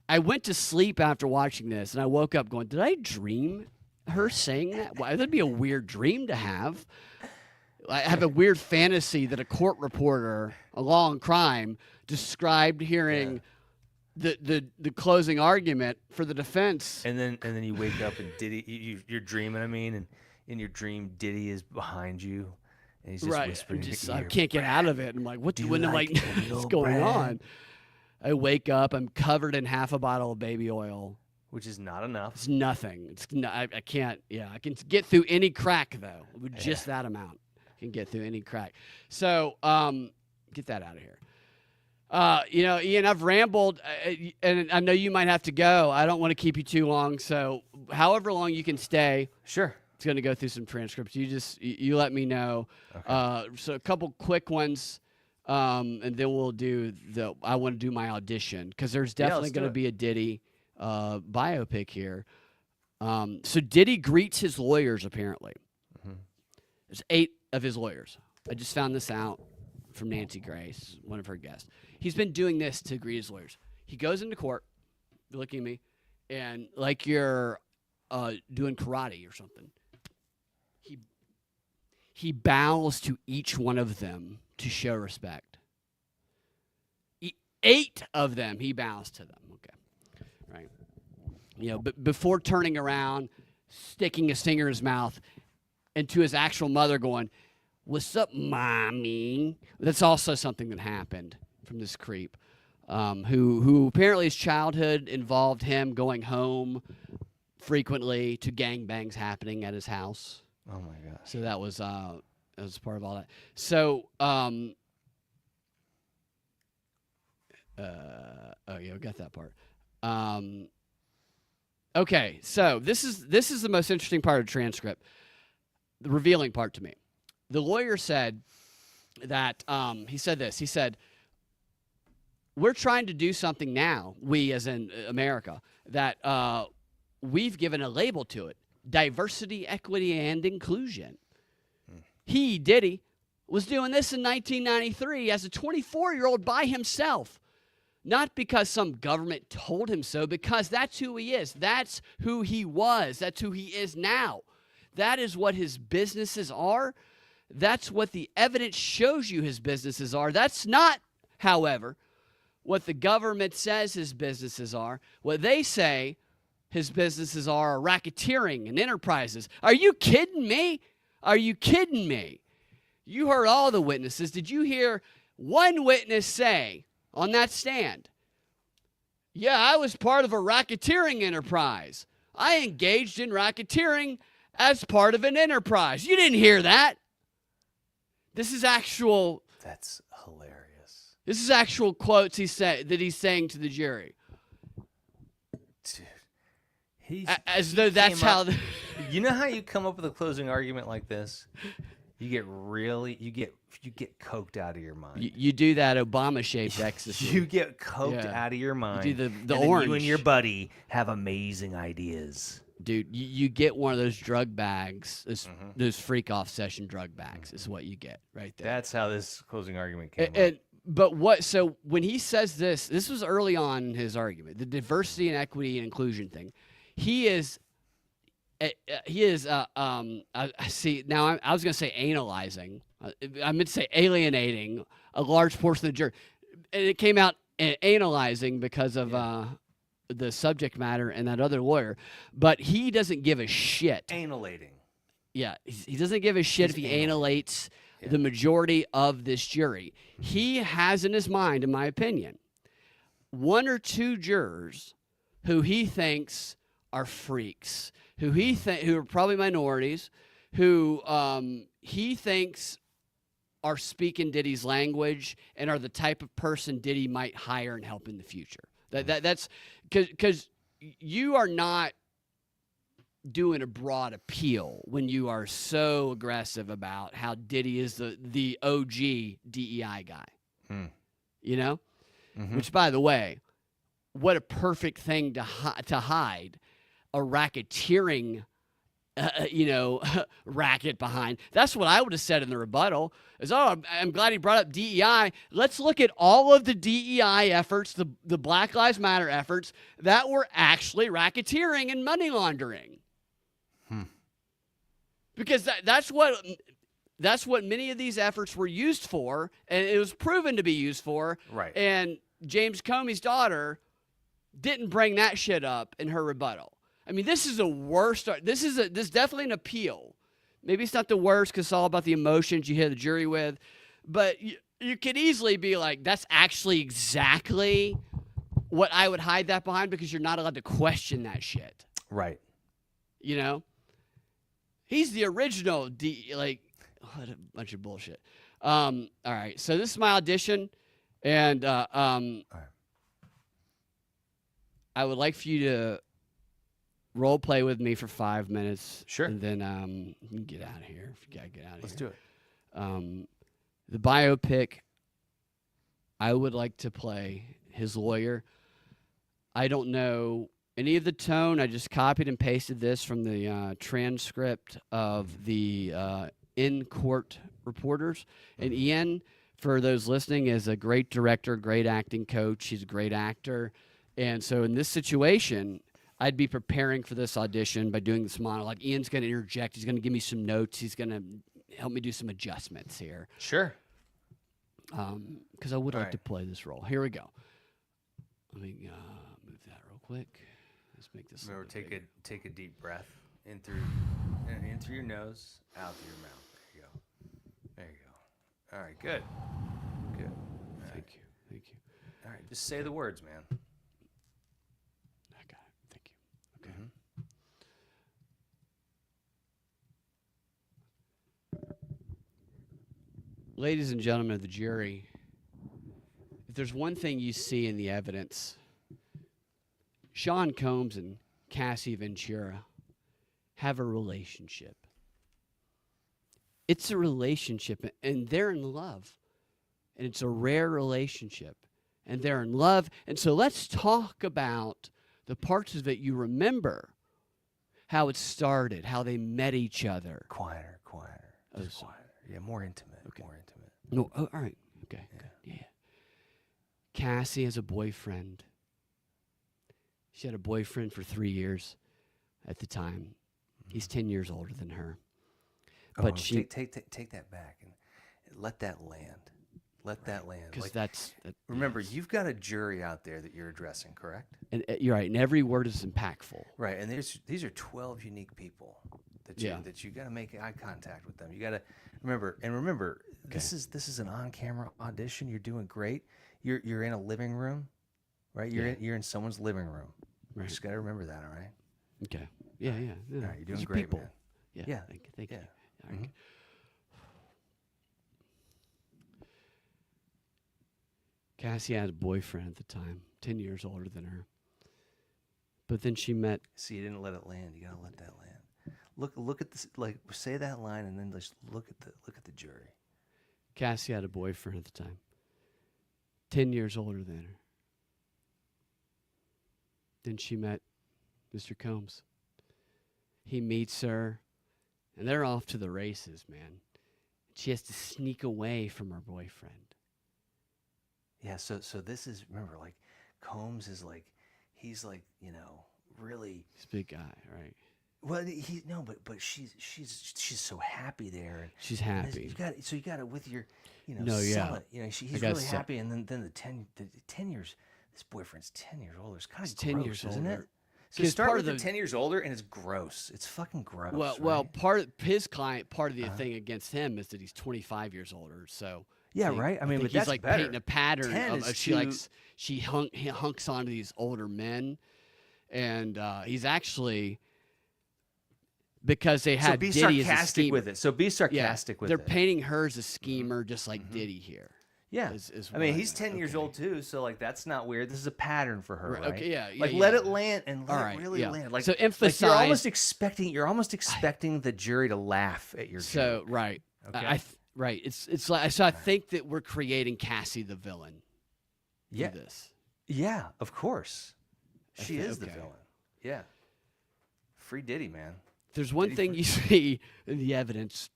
I went to sleep after watching this, and I woke up going, "Did I dream her saying that? Why that'd be a weird dream to have." I have a weird fantasy that a court reporter, a long crime, described hearing the closing argument for the defense, and then you wake up and Diddy, you're dreaming. I mean, and in your dream, Diddy is behind you. And he's just whispering in your ear, I can't get out of it. I'm like, what's going on? I wake up. I'm covered in half a bottle of baby oil, which is not enough. It's nothing. It's not, I can't. Yeah, I can get through any crack though. With just that amount, I can get through any crack. So, get that out of here. Ian, I've rambled, and I know you might have to go. I don't want to keep you too long. So, however long you can stay. Sure. It's going to go through some transcripts. You let me know. Okay. So a couple quick ones, and then we'll do I want to do my audition because there's definitely going to be a Diddy biopic here. So Diddy greets his lawyers apparently. Mm-hmm. There's 8 of his lawyers. I just found this out from Nancy Grace, one of her guests. He's been doing this to greet his lawyers. He goes into court, looking at me, and like you're doing karate or something. He bows to each one of them to show respect. 8 of them, he bows to them. Okay, right. But before turning around, sticking a finger in his mouth, and to his actual mother going, "What's up, mommy?" That's also something that happened from this creep, who apparently his childhood involved him going home frequently to gangbangs happening at his house. Oh my gosh! So that was part of all that. So we got that part. Okay, so this is the most interesting part of the transcript, the revealing part to me. the lawyer said that he said this. He said, we're trying to do something now, we as in America, that we've given a label to it: diversity, equity, and inclusion. He, Diddy, was doing this in 1993 as a 24-year-old by himself. Not because some government told him so, because that's who he is. That's who he was. That's who he is now. That is what his businesses are. That's what the evidence shows you his businesses are. That's not, however, what the government says his businesses are. What they say his businesses are racketeering and enterprises. Are you kidding me? Are you kidding me? You heard all the witnesses. Did you hear one witness say on that stand, yeah, I was part of a racketeering enterprise. I engaged in racketeering as part of an enterprise. You didn't hear that. This is actual. That's hilarious. This is actual quotes he said that he's saying to the jury. Dude, as though that's how. You know how you come up with a closing argument like this? You get coked out of your mind. You do that Obama-shaped ecstasy. You get coked out of your mind. You do the and orange. You and your buddy have amazing ideas. Dude, you get one of those drug bags, those freak-off session drug bags is what you get right there. That's how this closing argument came up. But so when he says this was early on in his argument, the diversity and equity and inclusion thing. He is see, now I was going to say analyzing. I meant to say alienating a large portion of the jury. And it came out analyzing because of the subject matter and that other lawyer. But he doesn't give a shit. Analating. Yeah, he doesn't give a shit if he analates the majority of this jury. He has in his mind, in my opinion, one or two jurors who he thinks are freaks, who are probably minorities, who he thinks are speaking Diddy's language and are the type of person Diddy might hire and help in the future. That's because you are not doing a broad appeal when you are so aggressive about how Diddy is the OG DEI guy. You know? Which, by the way, what a perfect thing to hide a racketeering racket behind. That's what I would have said in the rebuttal is, I'm glad he brought up DEI. Let's look at all of the DEI efforts, the Black Lives Matter efforts that were actually racketeering and money laundering. Because that's what many of these efforts were used for, and it was proven to be used for. Right. And James Comey's daughter didn't bring that shit up in her rebuttal. I mean, this is a worst. This is definitely an appeal. Maybe it's not the worst because it's all about the emotions you hit the jury with, but you could easily be like, that's actually exactly what I would hide that behind because you're not allowed to question that shit. Right. You know, he's the original what a bunch of bullshit. All right, so this is my audition, and I would like for you to role play with me for 5 minutes. Sure. And then you can get out of here if you gotta get out of Let's here. do it. The biopic, I would like to play his lawyer. I don't know any of the tone. I just copied and pasted this from the transcript of the in-court reporters. And Ian, for those listening, is a great director, great acting coach. He's a great actor. And so in this situation, I'd be preparing for this audition by doing this monologue. Ian's going to interject. He's going to give me some notes. He's going to help me do some adjustments here. Sure. Because I would like to play this role. Here we go. Let me move that real quick. Let's make this. Remember, take a deep breath in through your nose, out through your mouth. There you go. There you go. All right. Good. Good. Thank you. Thank you. All right. Just say the words, man. I got it. Thank you. Okay. Ladies and gentlemen of the jury, if there's one thing you see in the evidence, Sean Combs and Cassie Ventura have a relationship. It's a relationship, and they're in love. And it's a rare relationship, and they're in love. And so let's talk about the parts of it you remember, how it started, how they met each other. Quieter. Oh, Just quieter. Yeah, more intimate. Okay. More intimate. No, oh, all right. Okay, good. Yeah. Cassie has a boyfriend. She had a boyfriend for 3 years at the time. He's 10 years older than her. But she take that back and let that land. Let that land. Because remember, you've got a jury out there that you're addressing, correct? And you're right, and every word is impactful. Right, and these are 12 unique people that you got to make eye contact with them. You got to remember. This is an on-camera audition. You're doing great. You're in a living room, right? You're in someone's living room. Right. You just got to remember that, all right? Okay. Yeah. All right, you're doing These are great, people. man. Yeah. Thank you. All right. Cassie had a boyfriend at the time, 10 years older than her. But then she met. See, you didn't let it land. You gotta let that land. Look at this. Like, say that line, and then just look at the jury. Cassie had a boyfriend at the time, 10 years older than her. Then she met Mr. Combs. He meets her, and they're off to the races, man. She has to sneak away from her boyfriend. Yeah, so this is, remember, like, Combs is like, he's like, really. He's a big guy, right? Well, but she's so happy there. And she's happy. You got it with your, No, sell yeah. it. He's really happy, and then the 10 years, this boyfriend's 10 years older. It's kind of gross, 10 years isn't older. it? So start with the 10 years older, and it's gross. It's fucking gross. Well, part of his client, part of the thing against him is that he's 25 years older. So. Yeah, right. I mean, but he's that's like better. painting a pattern of she too... hunks onto these older men, and he's actually because they had be Diddy sarcastic as a schemer. with it. So be sarcastic with they're it. They're painting her as a schemer, just like Diddy here. Yeah, I mean, he's 10 years old too, so like that's not weird. This is a pattern for her, right? Okay, yeah, like let it land and let it really land. Like so emphasize. Like you're almost expecting the jury to laugh at your joke. Right. Okay. Right. It's like so. I think that we're creating Cassie the villain. Yeah. This. Yeah, of course. She is the villain. Yeah. Free Diddy, man. There's one thing you see in the evidence.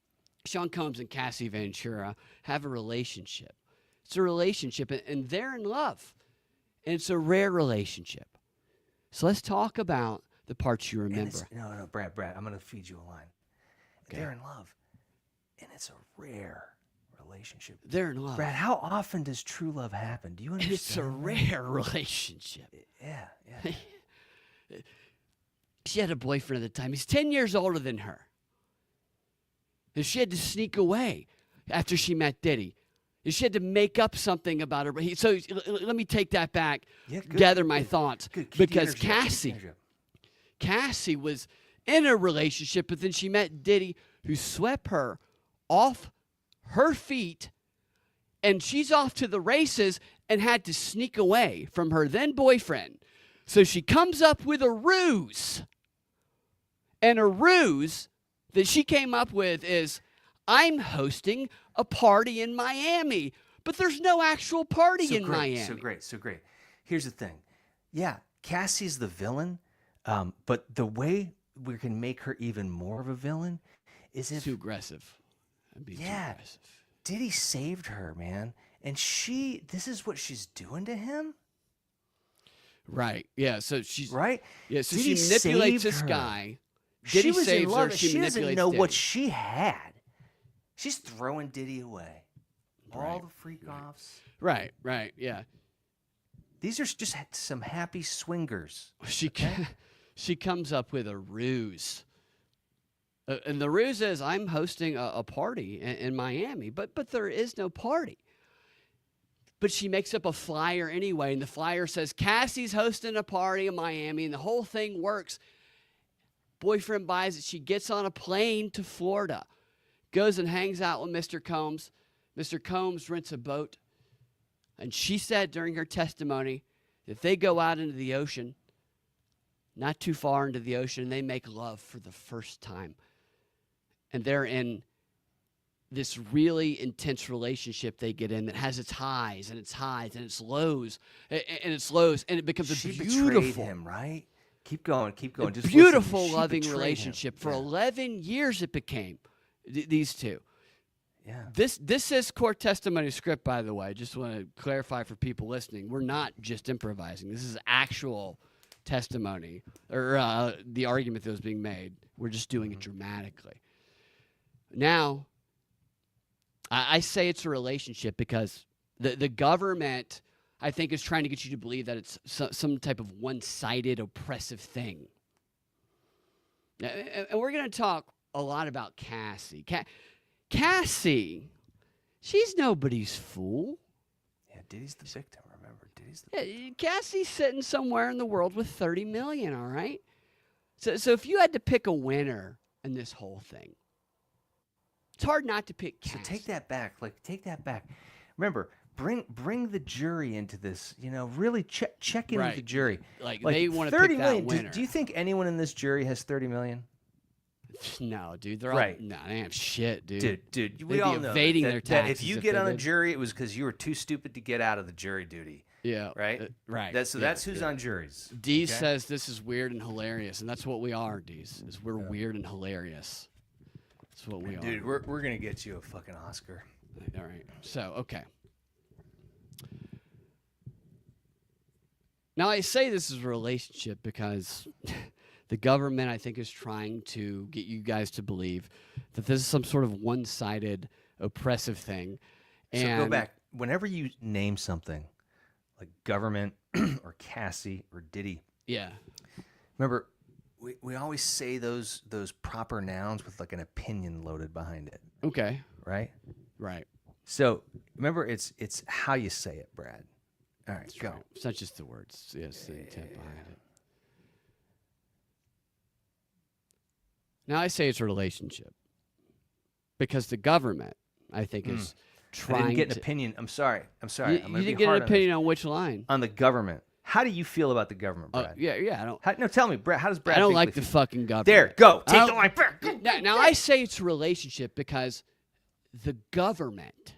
Sean Combs and Cassie Ventura have a relationship. It's a relationship, and they're in love. And it's a rare relationship. So let's talk about the parts you remember. No, Brad, I'm going to feed you a line. Okay. They're in love. And it's a rare relationship. They're in love. Brad, how often does true love happen? Do you understand? It's a rare relationship. Yeah. She had a boyfriend at the time. He's 10 years older than her. And she had to sneak away after she met Diddy. And she had to make up something about her. So let me take that back, gather my thoughts. Because Cassie was in a relationship, but then she met Diddy, who swept her off her feet, and she's off to the races and had to sneak away from her then boyfriend. So she comes up with a ruse. And a ruse that she came up with is, I'm hosting a party in Miami. But there's no actual party in Miami. So great. Here's the thing. Yeah, Cassie's the villain, but the way we can make her even more of a villain is if... Too aggressive. Too aggressive. Diddy saved her, man. And this is what she's doing to him? Right. Yeah, so she's... Right? Yeah, so Diddy she manipulates this her. Guy. Diddy Diddy saves in love. her. She doesn't know Diddy. what she had. She's throwing Diddy away. Right. All the freak-offs. Right, yeah. These are just some happy swingers. She comes up with a ruse. And the ruse is, I'm hosting a party in Miami, but there is no party. But she makes up a flyer anyway, and the flyer says, Cassie's hosting a party in Miami, and the whole thing works. Boyfriend buys it. She gets on a plane to Florida, goes and hangs out with Mr. Combs. Mr. Combs rents a boat, and she said during her testimony that they go out into the ocean, not too far into the ocean, and they make love for the first time. And they're in this really intense relationship they get in that has its highs and its highs and its lows and its lows, and it becomes a She beautiful, betrayed him, right? Keep going. Just beautiful, listen. She loving betrayed him. relationship. For Yeah. 11 years it became, these two. Yeah. This is court testimony script, by the way. Just want to clarify for people listening. We're not just improvising. This is actual testimony, or the argument that was being made. We're just doing it dramatically. Now, I say it's a relationship because the government, I think, is trying to get you to believe that it's some type of one-sided, oppressive thing. And we're going to talk a lot about Cassie. Cassie, she's nobody's fool. Yeah, Diddy's the victim, remember? Cassie's sitting somewhere in the world with 30 million, all right? So if you had to pick a winner in this whole thing, it's hard not to pick Cassie. So take that back. Take that back. Remember, bring the jury into this. Really check in with the jury. Like they want to pick that winner. Do you think anyone in this jury has 30 million? No, dude. They're all right. No, they ain't shit, dude. Dude, They'd we be all know evading that, their that taxes. if you get on a jury, it was because you were too stupid to get out of the jury duty. Yeah. Right? Right. That's who's on juries. Deez says this is weird and hilarious, and that's what we are, Deez. Is we're weird and hilarious. That's what we are. Dude, we're gonna get you a fucking Oscar. All right. So, okay. Now, I say this is a relationship because the government, I think, is trying to get you guys to believe that this is some sort of one-sided, oppressive thing. So go back. Whenever you name something like government or Cassie or Diddy, yeah. Remember, we always say those proper nouns with like an opinion loaded behind it. Okay. Right? Right. So remember, it's how you say it, Brad. All right, go. Right. It's not just the words. Yes, the intent behind it. Now I say it's a relationship because the government, I think, is trying. I didn't get an to, opinion. I'm sorry. You didn't get an opinion on which line? On the government. How do you feel about the government, Brad? Yeah. I don't. No, tell me, Brad. How does Brad? I don't Binkley like the feel? fucking government. There, go. Take the line. Now I say it's a relationship because the government,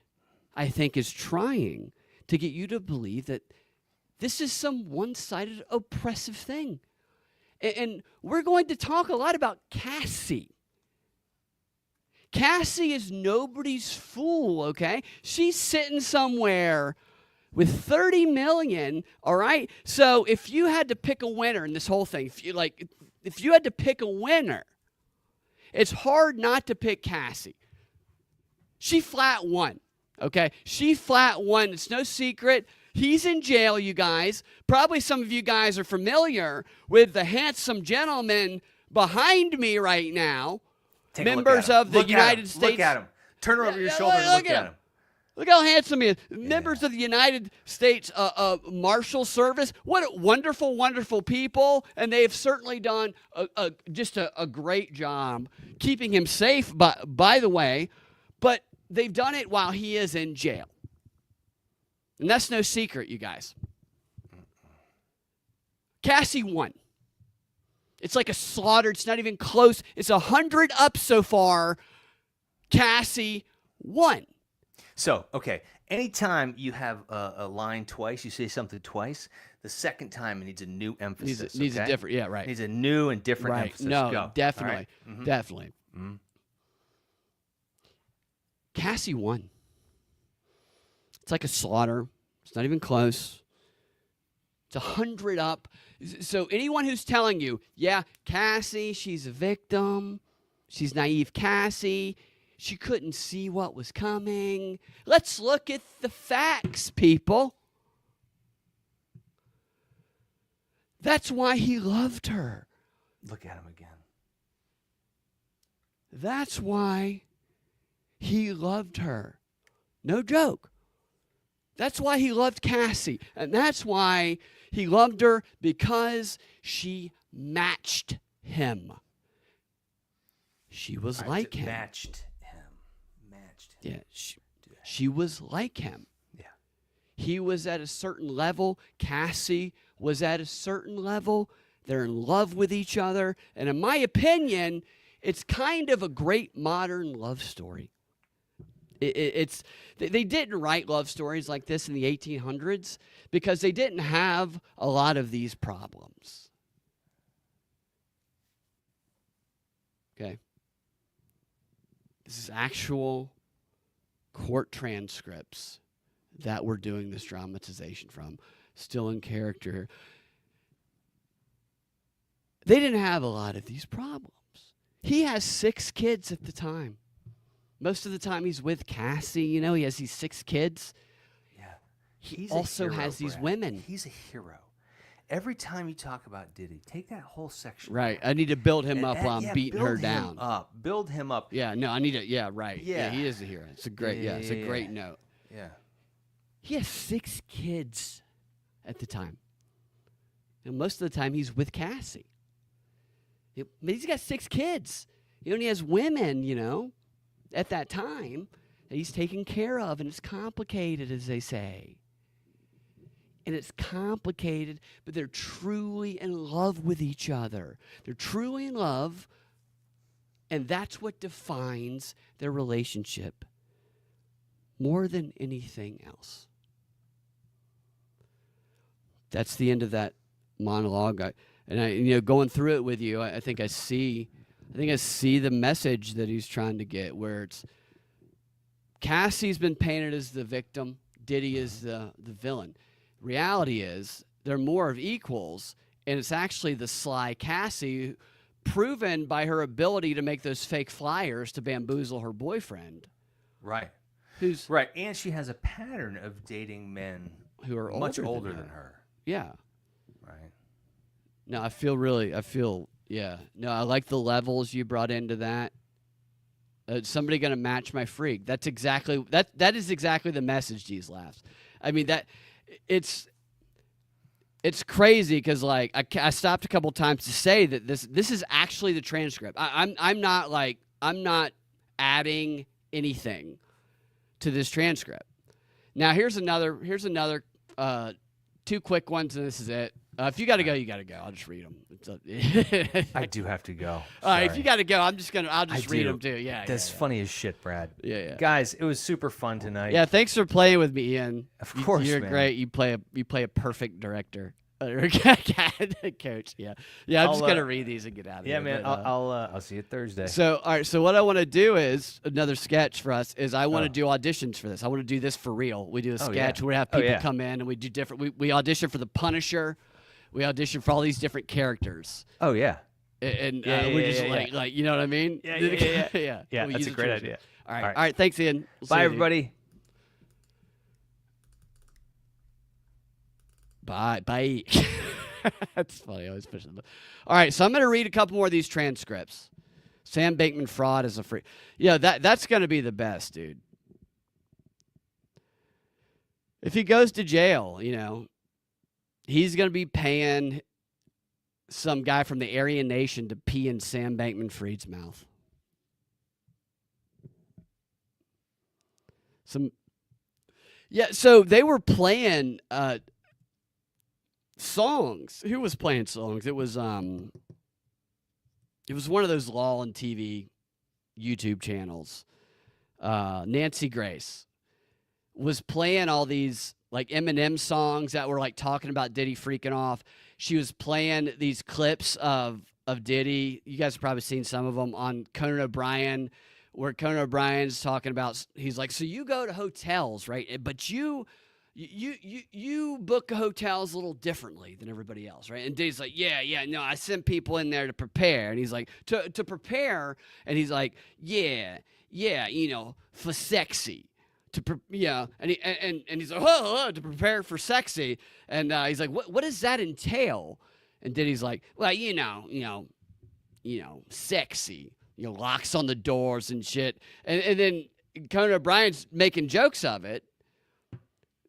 I think, is trying to get you to believe that this is some one-sided oppressive thing. And we're going to talk a lot about Cassie. Cassie is nobody's fool, okay? She's sitting somewhere with 30 million, all right? So if you had to pick a winner in this whole thing, if you had to pick a winner, it's hard not to pick Cassie. She flat won, okay? She flat won. It's no secret. He's in jail, you guys. Probably some of you guys are familiar with the handsome gentleman behind me right now. Members of the United States. Look at him. Turn over your shoulder and look at him. Look how handsome he is. Members of the United States Marshal Service. What wonderful, wonderful people. And they have certainly done just a great job keeping him safe, by the way. But they've done it while he is in jail. And that's no secret, you guys. Cassie won. It's like a slaughter. It's not even close. It's 100 up so far. Cassie won. So, okay, anytime you have a line twice, you say something twice, the second time it needs a new emphasis. Needs a different, yeah, right. Needs a new and different emphasis. No, Go. definitely. Right? Mm-hmm. Definitely. Mm-hmm. Cassie won. It's like a slaughter. It's not even close. It's 100 up. So anyone who's telling you, yeah, Cassie, she's a victim. She's naive Cassie. She couldn't see what was coming. Let's look at the facts, people. That's why he loved her. Look at him again. That's why he loved her. No joke. That's why he loved Cassie. And that's why he loved her, because she matched him. She was like him. Matched him. Yeah, she was like him. Yeah. He was at a certain level. Cassie was at a certain level. They're in love with each other. And in my opinion, it's kind of a great modern love story. It's they didn't write love stories like this in the 1800s because they didn't have a lot of these problems. Okay. This is actual court transcripts that we're doing this dramatization from, still in character. They didn't have a lot of these problems. He has 6 kids at the time. Most of the time he's with Cassie, you know, he has these 6 kids. Yeah. He also has these women. He's a hero. Every time you talk about Diddy, take that whole section. Right. I need to build him up while I'm beating her down. Build him up. Yeah, no, I need to, yeah, right. Yeah. He is a hero. It's a great, it's a great note. Yeah. He has 6 kids at the time. And most of the time he's with Cassie. But he's got 6 kids. He only has women, you know, at that time that he's taken care of. And it's complicated, as they say. And it's complicated, but they're truly in love with each other. They're truly in love, and that's what defines their relationship more than anything else. That's the end of that monologue. Going through it with you, I think I see the message that he's trying to get, where it's Cassie's been painted as the victim, Diddy is the villain. Reality is they're more of equals, and it's actually the sly Cassie, proven by her ability to make those fake flyers to bamboozle her boyfriend. Right. Who's right, and she has a pattern of dating men who are much older than her. Yeah. Right. No, I like the levels you brought into that. Somebody gonna match my freak. That is exactly the message. These laughs. I mean that. It's crazy because like I stopped a couple times to say that this is actually the transcript. I'm not adding anything to this transcript. Now here's another 2 quick ones, and this is it. If you got to go, you got to go. I'll just read them. I do have to go. All right, if you got to go, I'll just read them too. Yeah, that's funny as shit, Brad. Yeah. Guys, it was super fun tonight. Yeah, thanks for playing with me, Ian. Of course, you're man. great. You play a perfect director. Coach. Yeah. I'm just gonna read these and get out of here. Yeah, man. But, I'll see you Thursday. So all right. So what I want to do is another sketch for us. Is I want to do auditions for this. I want to do this for real. We do a sketch. We have people come in and we do different. We audition for the Punisher. We audition for all these different characters. Oh yeah. And we're just like you know what I mean? Yeah. Yeah. That's a great idea. All right. Thanks, Ian. Bye, everybody. Bye. That's funny. I always push them. All right, so I'm going to read a couple more of these transcripts. Sam Bankman fraud is a free. Yeah, that's going to be the best, dude. If he goes to jail, you know, he's going to be paying some guy from the Aryan Nation to pee in Sam Bankman-Fried's mouth. So they were playing songs. Who was playing songs? It was one of those law and TV YouTube channels. Nancy Grace was playing all these like Eminem songs that were like talking about Diddy freaking off. She was playing these clips of Diddy. You guys have probably seen some of them on Conan O'Brien, where Conan O'Brien's talking about, he's like, so you go to hotels, right? But you book hotels a little differently than everybody else, right? And Dave's like, no, I send people in there to prepare. And he's like, to prepare. And he's like, yeah, you know, for sexy. And he's like, oh, to prepare for sexy. And he's like, what does that entail? And Diddy's like, well, you know, sexy. You know, locks on the doors and shit. And then Conan O'Brien's making jokes of it.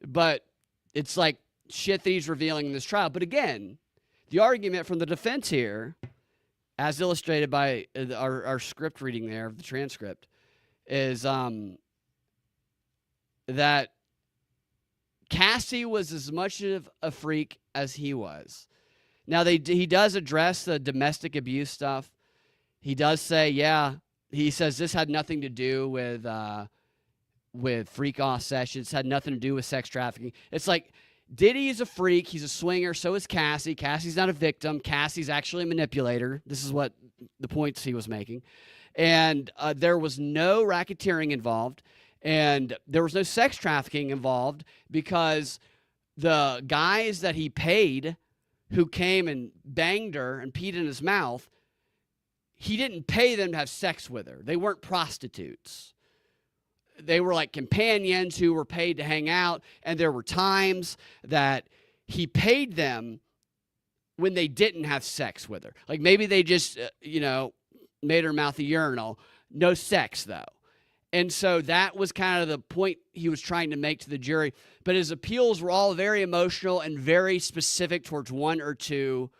But it's like shit that he's revealing in this trial. But again, the argument from the defense here, as illustrated by our script reading there of the transcript, is that Cassie was as much of a freak as he was. Now, he does address the domestic abuse stuff. He does say, he says this had nothing to do with with freak off sessions. Had nothing to do with sex trafficking. It's like Diddy is a freak. He's a swinger. So is Cassie. Cassie's not a victim. Cassie's actually a manipulator. This is what the points he was making. And there was no racketeering involved. And there was no sex trafficking involved because the guys that he paid who came and banged her and peed in his mouth, he didn't pay them to have sex with her. They weren't prostitutes. They were like companions who were paid to hang out. And there were times that he paid them when they didn't have sex with her. Like maybe they just, made her mouth a urinal. No sex, though. And so that was kind of the point he was trying to make to the jury. But his appeals were all very emotional and very specific towards one or two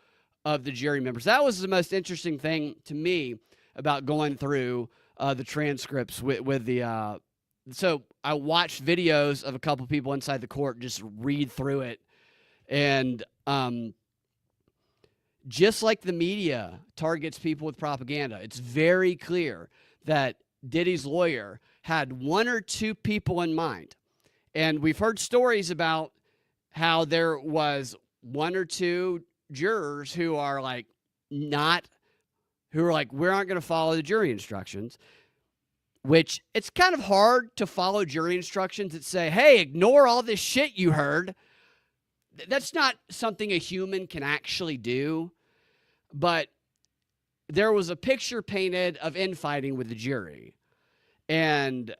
of the jury members. That was the most interesting thing to me about going through the transcripts with the... So I watched videos of a couple people inside the court just read through it. And just like the media targets people with propaganda, it's very clear that Diddy's lawyer had one or two people in mind. And we've heard stories about how there was one or two jurors who are like, we aren't going to follow the jury instructions, which it's kind of hard to follow jury instructions that say, hey, ignore all this shit you heard. That's not something a human can actually do. But there was a picture painted of infighting with the jury. And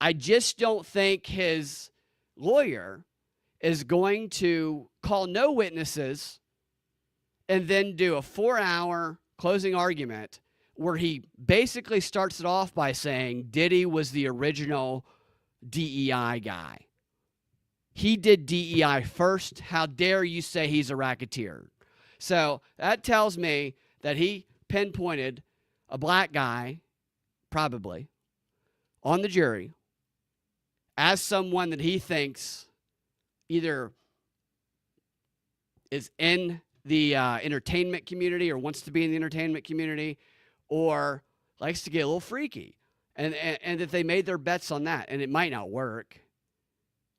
I just don't think his lawyer is going to call no witnesses and then do a 4-hour closing argument where he basically starts it off by saying Diddy was the original DEI guy. He did DEI first. How dare you say he's a racketeer? So that tells me that he pinpointed a black guy, probably, on the jury as someone that he thinks either is in the entertainment community or wants to be in the entertainment community or likes to get a little freaky. And that they made their bets on that, and it might not work.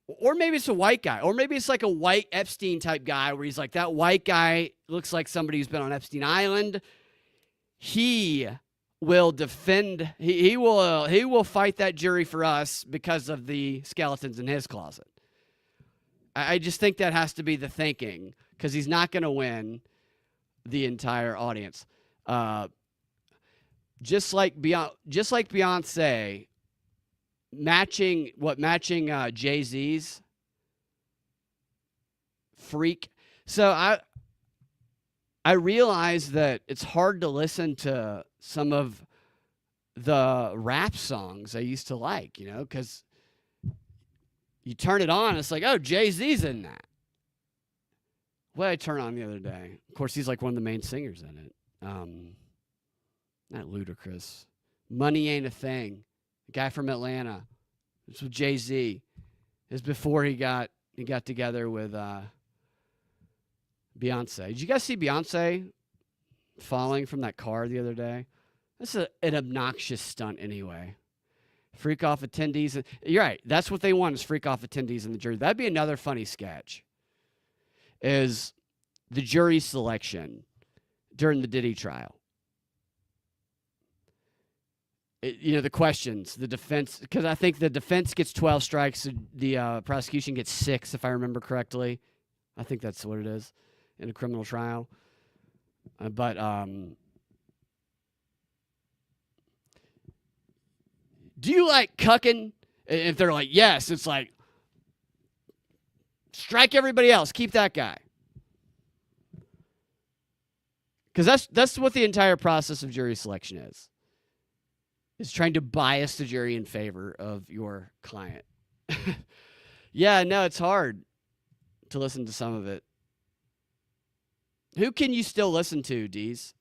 Or maybe it's a white guy. Or maybe it's like a white Epstein type guy where he's like, that white guy looks like somebody who's been on Epstein Island. He will defend, he will fight that jury for us because of the skeletons in his closet. I just think that has to be the thinking because he's not going to win the entire audience. Just like Beyonce, matching Jay-Z's Freak. So I realize that it's hard to listen to some of the rap songs I used to like, because you turn it on, it's like, oh, Jay-Z's in that. What did I turn on the other day? Of course, he's like one of the main singers in it. Not Ludacris. Money Ain't a Thing. The guy from Atlanta. It's with Jay-Z. It's before he got together with Beyonce. Did you guys see Beyonce falling from that car the other day? That's an obnoxious stunt anyway. Freak off attendees. You're right. That's what they want is freak off attendees in the jury. That'd be another funny sketch. Is the jury selection during the Diddy trial. The questions, the defense, because I think the defense gets 12 strikes, the prosecution gets 6, if I remember correctly. I think that's what it is in a criminal trial. But do you like cucking? If they're like, yes, it's like, strike everybody else. Keep that guy. Because that's what the entire process of jury selection is trying to bias the jury in favor of your client. Yeah, no, it's hard to listen to some of it. Who can you still listen to, Deez,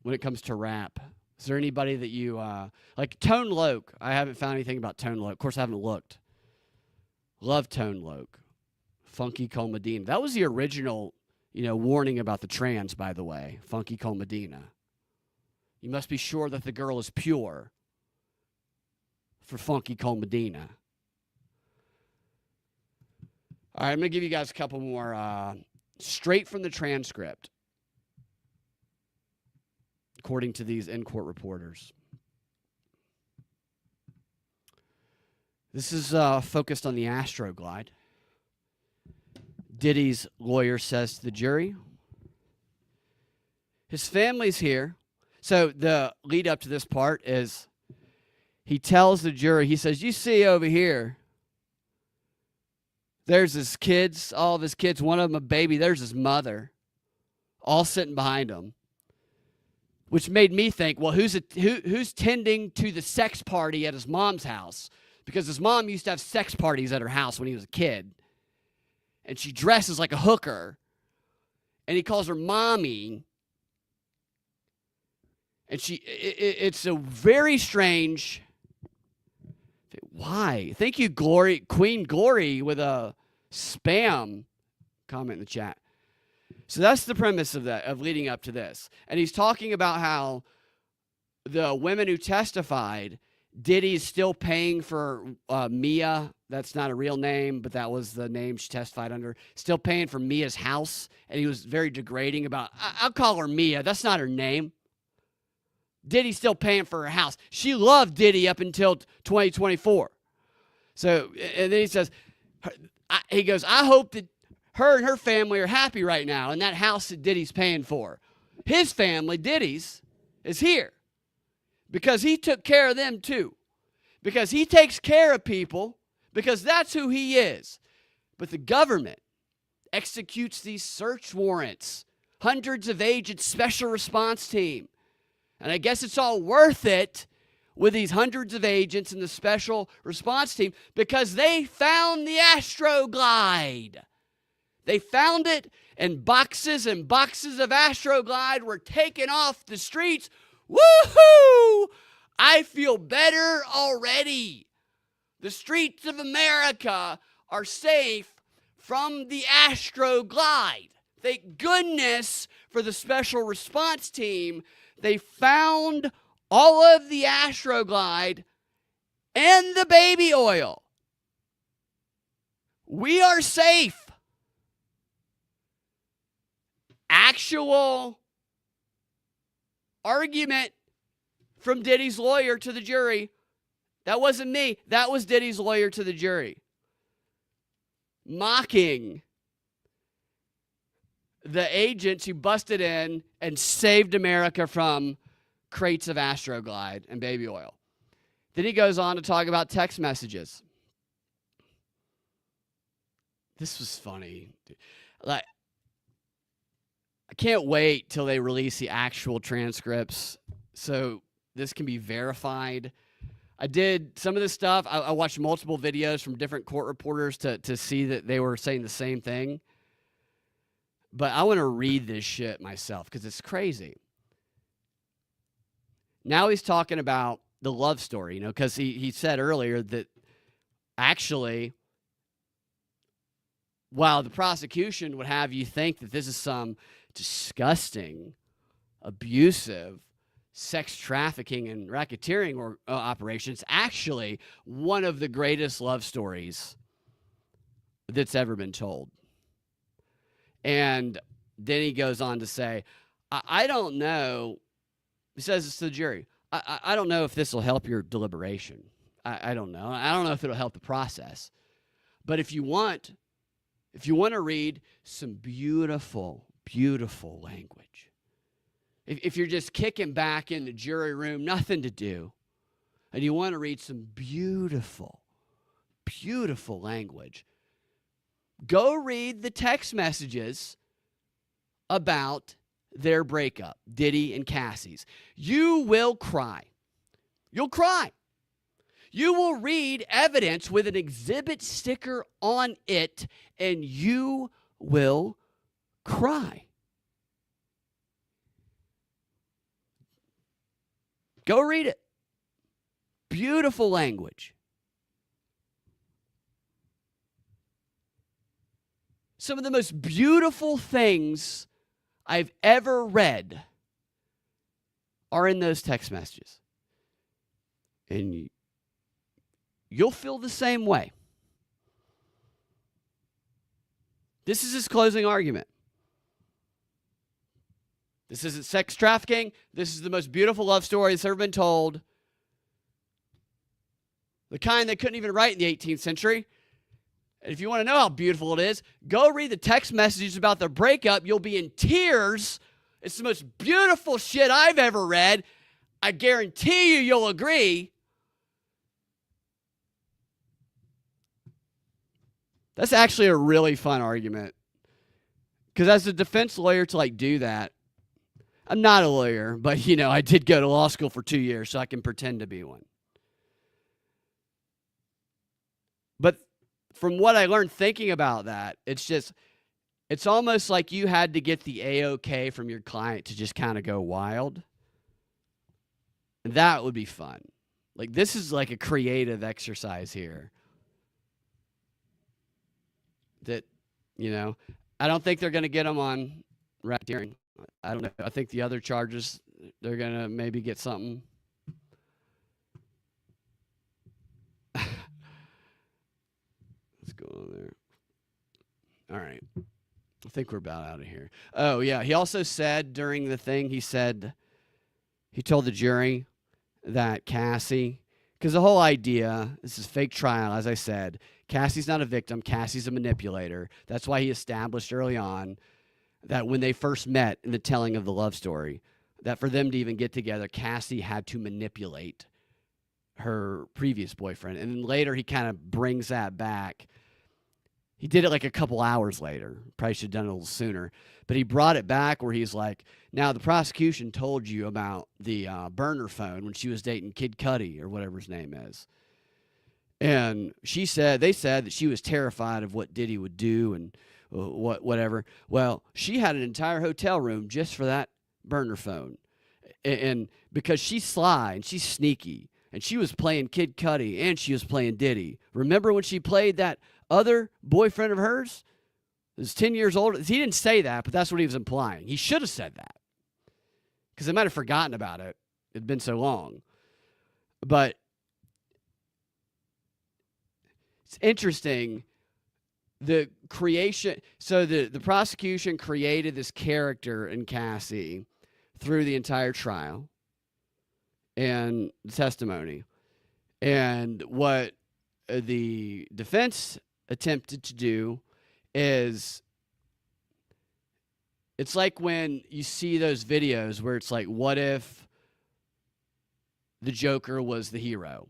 when it comes to rap? Is there anybody that you, like Tone Loc? I haven't found anything about Tone Loc. Of course, I haven't looked. Love Tone Loc. Funky Cole Medina. That was the original, warning about the trans, by the way. Funky Cole Medina. You must be sure that the girl is pure. for Funky Cole Medina. All right, I'm going to give you guys a couple more straight from the transcript, according to these in-court reporters. This is focused on the Astroglide. Diddy's lawyer says to the jury, his family's here. So the lead up to this part is he tells the jury, he says, you see over here, there's his kids, all of his kids, one of them a baby, there's his mother, all sitting behind him. Which made me think, well, who's tending to the sex party at his mom's house? Because his mom used to have sex parties at her house when he was a kid. And she dresses like a hooker. And he calls her mommy. And it's a very strange. Why? Thank you, Glory, Queen Glory, with a spam comment in the chat. So that's the premise of leading up to this. And he's talking about how the women who testified, Diddy's still paying for Mia. That's not a real name, but that was the name she testified under. Still paying for Mia's house. And he was very degrading about, I'll call her Mia. That's not her name. Diddy's still paying for her house. She loved Diddy up until 2024. So, and then he says, he goes, I hope that her and her family are happy right now in that house that Diddy's paying for. His family, Diddy's, is here because he took care of them too. Because he takes care of people because that's who he is. But the government executes these search warrants, hundreds of agents, special response team. And I guess it's all worth it with these hundreds of agents and the special response team because they found the Astroglide. They found it, and boxes of Astroglide were taken off the streets. Woohoo! I feel better already. The streets of America are safe from the Astroglide. Thank goodness for the special response team. They found all of the Astroglide and the baby oil. We are safe. Actual argument from Diddy's lawyer to the jury. That wasn't me. That was Diddy's lawyer to the jury. Mocking the agents who busted in and saved America from crates of Astroglide and baby oil. Then he goes on to talk about text messages. This was funny. Like, I can't wait till they release the actual transcripts so this can be verified. I did some of this stuff. I watched multiple videos from different court reporters to see that they were saying the same thing. But I want to read this shit myself because it's crazy. Now he's talking about the love story, because he said earlier that actually, while the prosecution would have you think that this is some disgusting, abusive, sex trafficking and racketeering operations, actually one of the greatest love stories that's ever been told. And then he goes on to say, I don't know. He says this to the jury. I don't know if this will help your deliberation. I don't know. I don't know if it'll help the process. But if you want to read some beautiful, beautiful language, if you're just kicking back in the jury room, nothing to do, and you want to read some beautiful, beautiful language, go read the text messages about their breakup, Diddy and Cassie's. You will cry. You'll cry. You will read evidence with an exhibit sticker on it, and you will cry. Go read it. Beautiful language. Some of the most beautiful things I've ever read are in those text messages. And you'll feel the same way. This is his closing argument. This isn't sex trafficking. This is the most beautiful love story that's ever been told. The kind they couldn't even write in the 18th century. And if you want to know how beautiful it is, go read the text messages about the breakup. You'll be in tears. It's the most beautiful shit I've ever read. I guarantee you'll agree. That's actually a really fun argument. Because as a defense lawyer to do that, I'm not a lawyer, but I did go to law school for 2 years, so I can pretend to be one. But from what I learned thinking about that, it's almost like you had to get the A-OK from your client to just kind of go wild. And that would be fun. This is like a creative exercise here. That, I don't think they're going to get him on racketeering. I don't know. I think the other charges, they're going to maybe get something. Let's go on there. All right. I think we're about out of here. Oh, yeah. He also said during the thing, he told the jury that Cassie, because the whole idea, this is fake trial, as I said, Cassie's not a victim. Cassie's a manipulator. That's why he established early on that when they first met in the telling of the love story, that for them to even get together, Cassie had to manipulate her previous boyfriend. And then later he kind of brings that back. He did it a couple hours later. Probably should have done it a little sooner. But he brought it back where he's like, now the prosecution told you about the burner phone when she was dating Kid Cudi or whatever his name is. And they said that she was terrified of what Diddy would do and whatever. Well, she had an entire hotel room just for that burner phone. And because she's sly and she's sneaky, and she was playing Kid Cudi and she was playing Diddy. Remember when she played that other boyfriend of hers? He was 10 years older. He didn't say that, but that's what he was implying. He should have said that. Because they might have forgotten about it. It had been so long. But it's interesting. The creation, so the prosecution created this character in Cassie through the entire trial and the testimony. And what the defense attempted to do is, it's like when you see those videos where it's like, what if the Joker was the hero?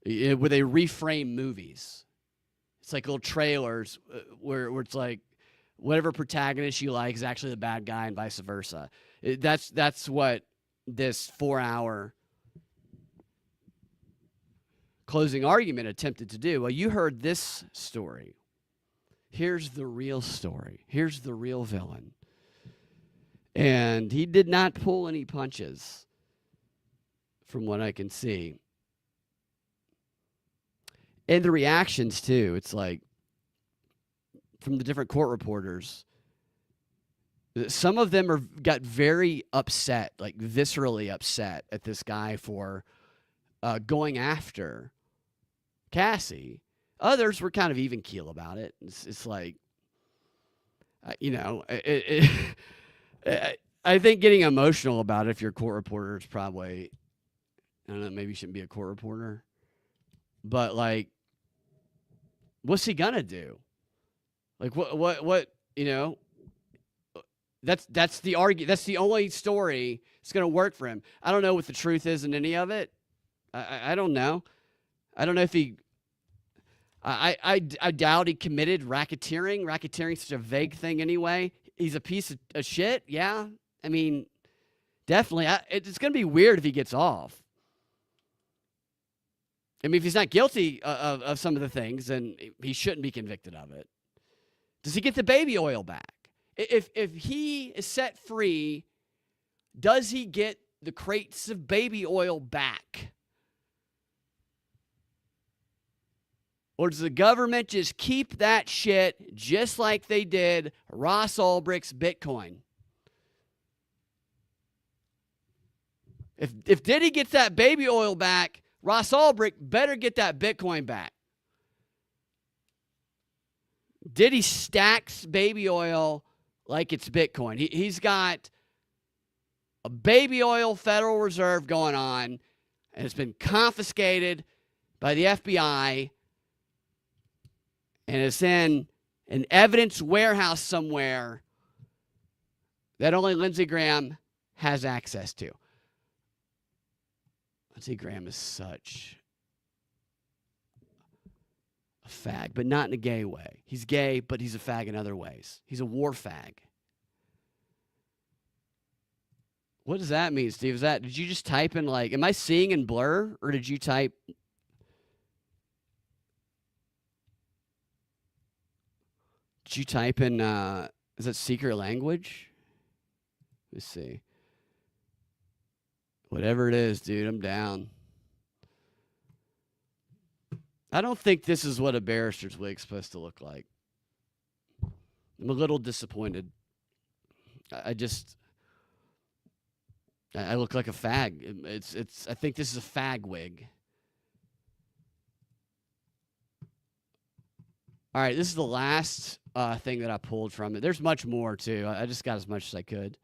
Where they reframe movies. It's like little trailers where it's like whatever protagonist you like is actually the bad guy and vice versa. That's what this 4-hour closing argument attempted to do. Well, you heard this story. Here's the real story. Here's the real villain. And he did not pull any punches from what I can see. And the reactions, too. It's like, from the different court reporters, some of them got very upset, viscerally upset at this guy for going after Cassie. Others were kind of even keel about it. It's like, I think getting emotional about it if you're a court reporter is probably, I don't know, maybe you shouldn't be a court reporter. But what's he gonna do? What that's the argument. That's the only story that's gonna work for him. I don't know what the truth is in any of it. I don't know. I don't know if he. I doubt he committed racketeering. Racketeering's such a vague thing anyway. He's a piece of shit. Yeah, I mean, definitely. It's gonna be weird if he gets off. I mean, if he's not guilty of some of the things, then he shouldn't be convicted of it. Does he get the baby oil back? If he is set free, does he get the crates of baby oil back? Or does the government just keep that shit just like they did Ross Ulbricht's Bitcoin? If Diddy gets that baby oil back, Ross Ulbricht better get that Bitcoin back. Diddy stacks baby oil like it's Bitcoin. He's got a baby oil Federal Reserve going on, and it's been confiscated by the FBI, and it's in an evidence warehouse somewhere that only Lindsey Graham has access to. Lindsey Graham is such a fag, but not in a gay way. He's gay, but he's a fag in other ways. He's a war fag. What does that mean, Steve? Did you just type in like, am I seeing in blur, or did you type? Did you type in, is that secret language? Let's see. Whatever it is, dude, I'm down. I don't think this is what a barrister's wig's supposed to look like. I'm a little disappointed. I look like a fag. I think this is a fag wig. All right, this is the last thing that I pulled from it. There's much more, too. I just got as much as I could.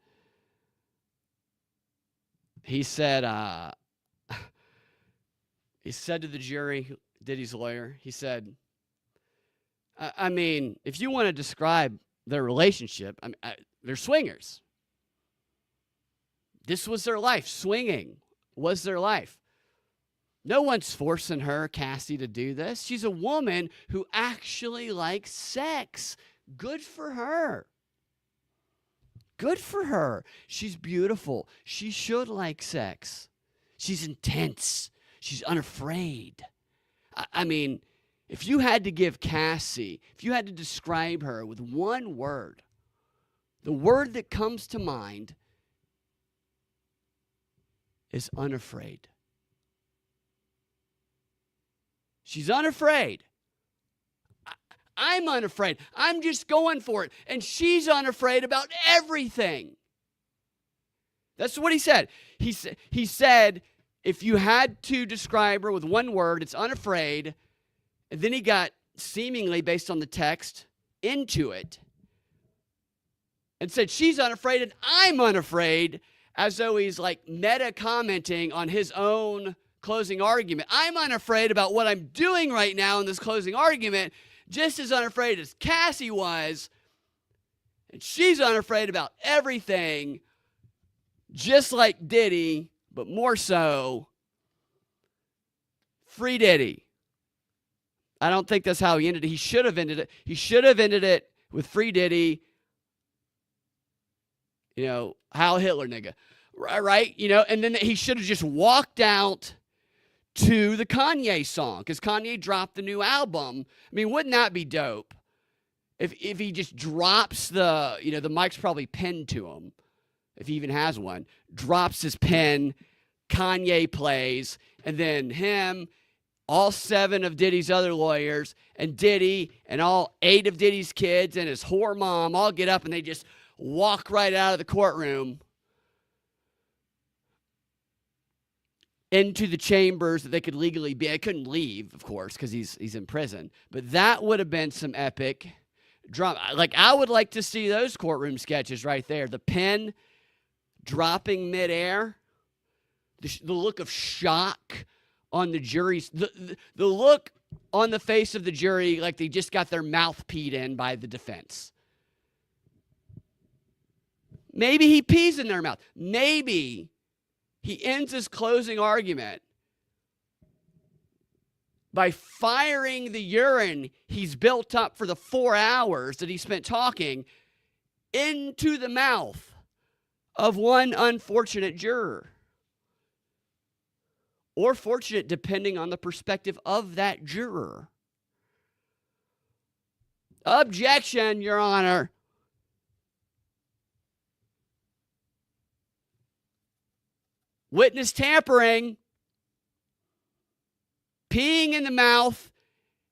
He said to the jury, Diddy's lawyer, he said, I mean, if you want to describe their relationship, they're swingers. This was their life. Swinging was their life. No one's forcing her, Cassie, to do this. She's a woman who actually likes sex. Good for her. Good for her. She's beautiful. She should like sex. She's intense. She's unafraid. I mean, if you had to give Cassie, if you had to describe her with one word, the word that comes to mind is unafraid. She's unafraid. I'm unafraid. I'm just going for it. And she's unafraid about everything. That's what he said. He said, if you had to describe her with one word, it's unafraid. And then he got, seemingly based on the text, into it. And said, she's unafraid and I'm unafraid, as though he's like meta commenting on his own closing argument. I'm unafraid about what I'm doing right now in this closing argument, just as unafraid as Cassie was. And she's unafraid about everything, just like Diddy, but more so. Free Diddy. I don't think that's how he ended it. He should have ended it. He should have ended it with Free Diddy. You know, Heil Hitler, nigga. Right? You know, and then he should have just walked out to the Kanye song, because Kanye dropped the new album. I mean, wouldn't that be dope? If he just drops the, you know, the mic's probably pinned to him, if he even has one, drops his pen, Kanye plays, and then him, all 7 of Diddy's other lawyers, and Diddy, and all 8 of Diddy's kids, and his whore mom all get up and they just walk right out of the courtroom into the chambers that they could legally be. I couldn't leave, of course, because he's in prison. But that would have been some epic drama. Like, I would like to see those courtroom sketches right there. The pen dropping midair, the look of shock on the jury's, the look on the face of the jury like they just got their mouth peed in by the defense. Maybe he pees in their mouth. Maybe he ends his closing argument by firing the urine he's built up for the 4 hours that he spent talking into the mouth of one unfortunate juror. Or fortunate, depending on the perspective of that juror. Objection, Your Honor. Witness tampering, peeing in the mouth,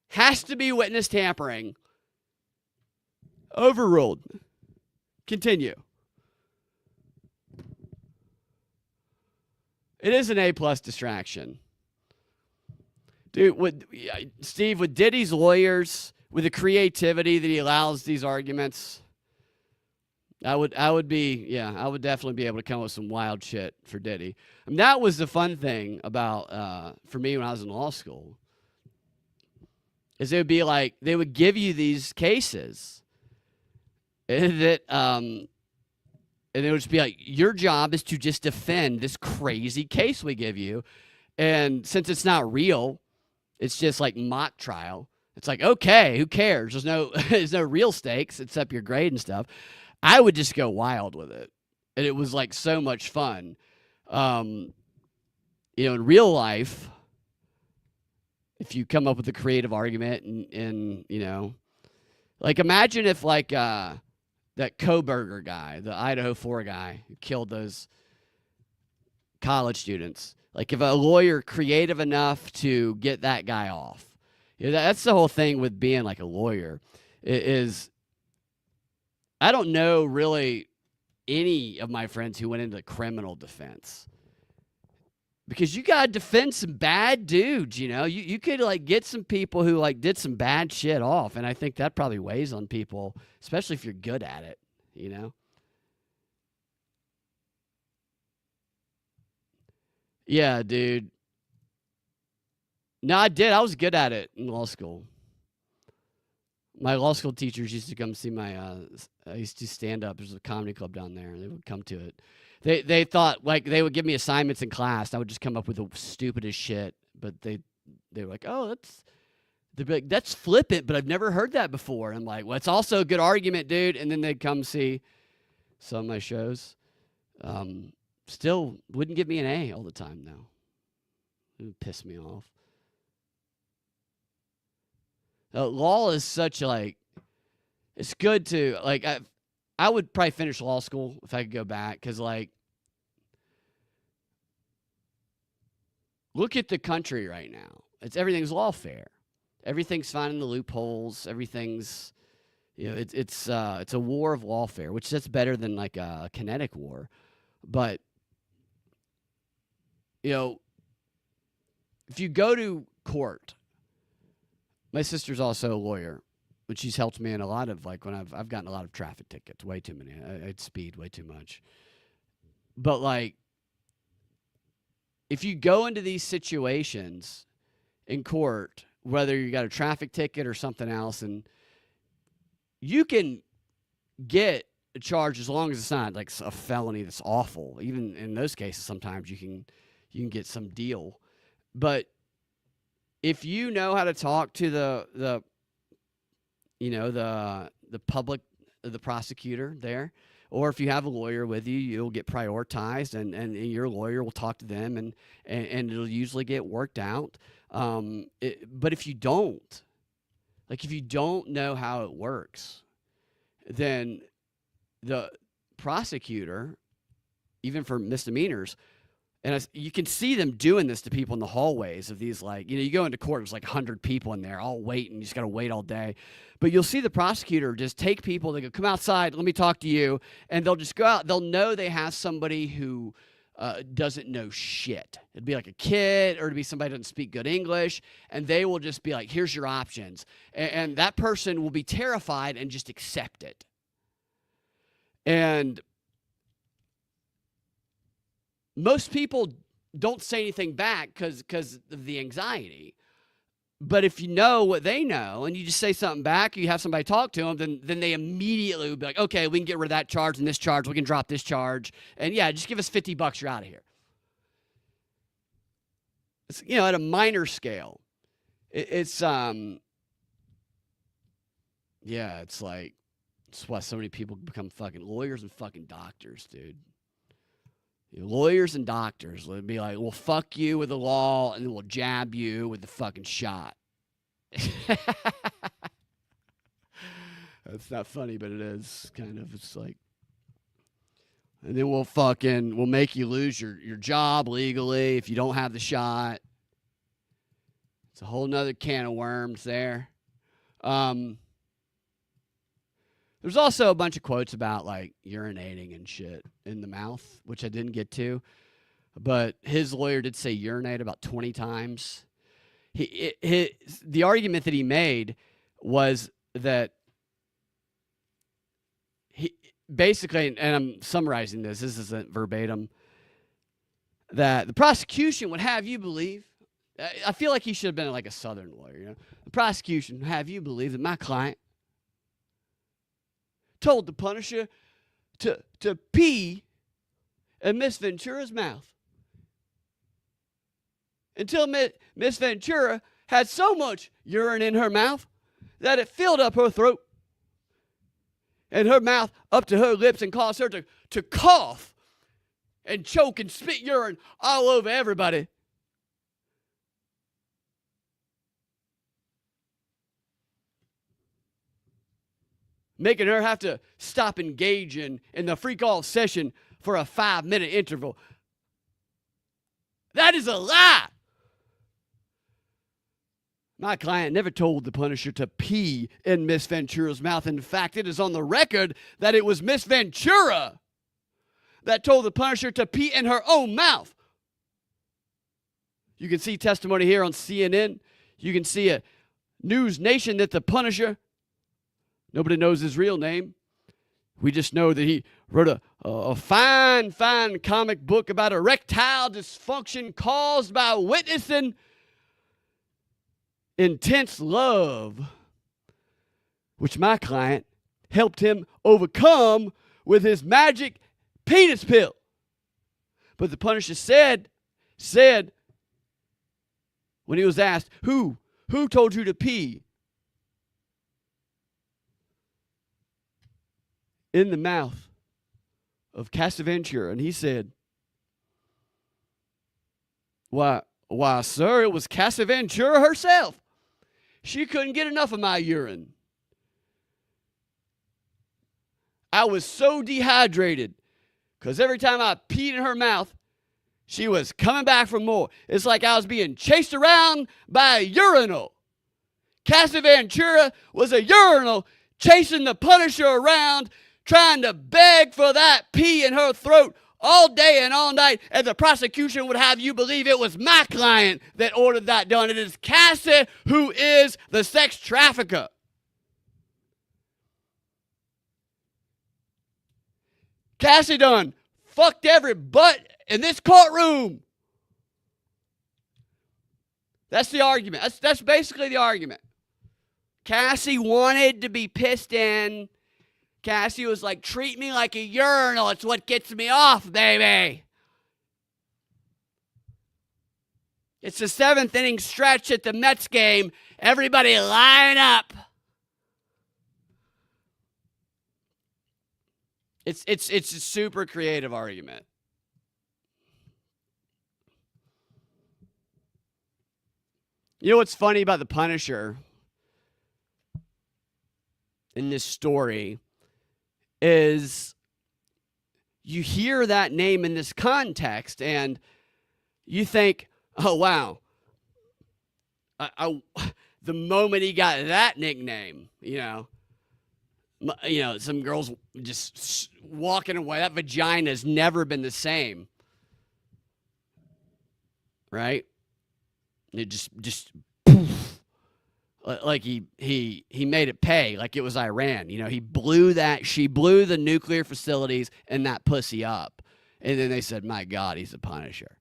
has to be witness tampering. Overruled. Continue. It is an A+ distraction. Dude, Steve, with Diddy's lawyers, with the creativity that he allows these arguments, I would definitely be able to come up with some wild shit for Diddy. I mean, that was the fun thing about, for me when I was in law school, is it would be like, they would give you these cases that, and it would just be like, your job is to just defend this crazy case we give you. And since it's not real, it's just like mock trial. It's like, okay, who cares? There's no real stakes except your grade and stuff. I would just go wild with it. And it was like so much fun. In real life, if you come up with a creative argument and like imagine if like that Koberger guy, the Idaho 4 guy who killed those college students, like if a lawyer creative enough to get that guy off. That's the whole thing with being like a lawyer is I don't know really any of my friends who went into criminal defense. Because you got to defend some bad dudes, You could like get some people who like did some bad shit off, and I think that probably weighs on people, especially if you're good at it, Yeah, dude. No, I did. I was good at it in law school. My law school teachers used to come see my, I used to stand up. There's a comedy club down there, and they would come to it. They thought, like, they would give me assignments in class. I would just come up with the stupidest shit, but they were like, they'd be like, that's flippant, but I've never heard that before. And I'm like, well, it's also a good argument, dude. And then they'd come see some of my shows. Still wouldn't give me an A all the time, though. It would piss me off. Law is such like, it's good to, like, I would probably finish law school if I could go back, because, like, look at the country right now. Everything's lawfare. Everything's finding the loopholes. Everything's, it's a war of lawfare, which that's better than like a kinetic war. But, if you go to court, my sister's also a lawyer, but she's helped me in a lot of, like, when I've gotten a lot of traffic tickets, way too many. I'd speed way too much. But, like, if you go into these situations in court, whether you got a traffic ticket or something else, and you can get a charge as long as it's not like a felony that's awful. Even in those cases, sometimes you can get some deal. But if you know how to talk to the public, the prosecutor there, or if you have a lawyer with you, you'll get prioritized, and your lawyer will talk to them, and it'll usually get worked out. But if you don't know how it works, then the prosecutor, even for misdemeanors, and you can see them doing this to people in the hallways of these, like, you go into court, there's like 100 people in there all waiting. You just got to wait all day. But you'll see the prosecutor just take people, they go, come outside, let me talk to you. And they'll just go out. They'll know they have somebody who doesn't know shit. It'd be like a kid, or it'd be somebody who doesn't speak good English. And they will just be like, here's your options. And that person will be terrified and just accept it. And most people don't say anything back because of the anxiety. But if you know what they know and you just say something back, you have somebody talk to them, then they immediately will be like, okay, we can get rid of that charge and this charge. We can drop this charge. And yeah, just give us $50. You're out of here. It's, at a minor scale. It's like, it's why so many people become fucking lawyers and fucking doctors, dude. Lawyers and doctors would be like, we'll fuck you with the law and then we'll jab you with the fucking shot. That's not funny, but it is kind of. It's like, and then we'll make you lose your job legally if you don't have the shot. It's a whole nother can of worms there. There's also a bunch of quotes about, like, urinating and shit in the mouth, which I didn't get to. But his lawyer did say urinate about 20 times. the argument that he made was that he basically, and I'm summarizing this isn't verbatim, that the prosecution would have you believe, I feel like he should have been like a Southern lawyer, you know? The prosecution would have you believe that my client told the Punisher to pee in Miss Ventura's mouth until Miss Ventura had so much urine in her mouth that it filled up her throat and her mouth up to her lips and caused her to cough and choke and spit urine all over everybody. Making her have to stop engaging in the freak-off session for a 5-minute interval. That is a lie. My client never told the Punisher to pee in Miss Ventura's mouth. In fact, it is on the record that it was Miss Ventura that told the Punisher to pee in her own mouth. You can see testimony here on CNN. You can see a News Nation that the Punisher, nobody knows his real name. We just know that he wrote a fine comic book about erectile dysfunction caused by witnessing intense love, which my client helped him overcome with his magic penis pill. But the Punisher said when he was asked, who told you to pee in the mouth of Casaventura? And he said, why, sir, it was Casaventura herself. She couldn't get enough of my urine. I was so dehydrated because every time I peed in her mouth, she was coming back for more. It's like I was being chased around by a urinal. Casaventura was a urinal chasing the Punisher around, trying to beg for that pee in her throat all day and all night, and the prosecution would have you believe it was my client that ordered that done. It is Cassie who is the sex trafficker. Cassie done fucked every butt in this courtroom. That's the argument. That's basically the argument. Cassie wanted to be pissed in. Cassie was like, treat me like a urinal. It's what gets me off, baby. It's the 7th inning stretch at the Mets game. Everybody line up. It's a super creative argument. You know what's funny about the Punisher in this story is you hear that name in this context and you think, oh, wow. The moment he got that nickname, some girls just walking away. That vagina's never been the same. Right? It just poof. Like he made it pay, like it was Iran. She blew the nuclear facilities and that pussy up. And then they said, my God, he's a Punisher.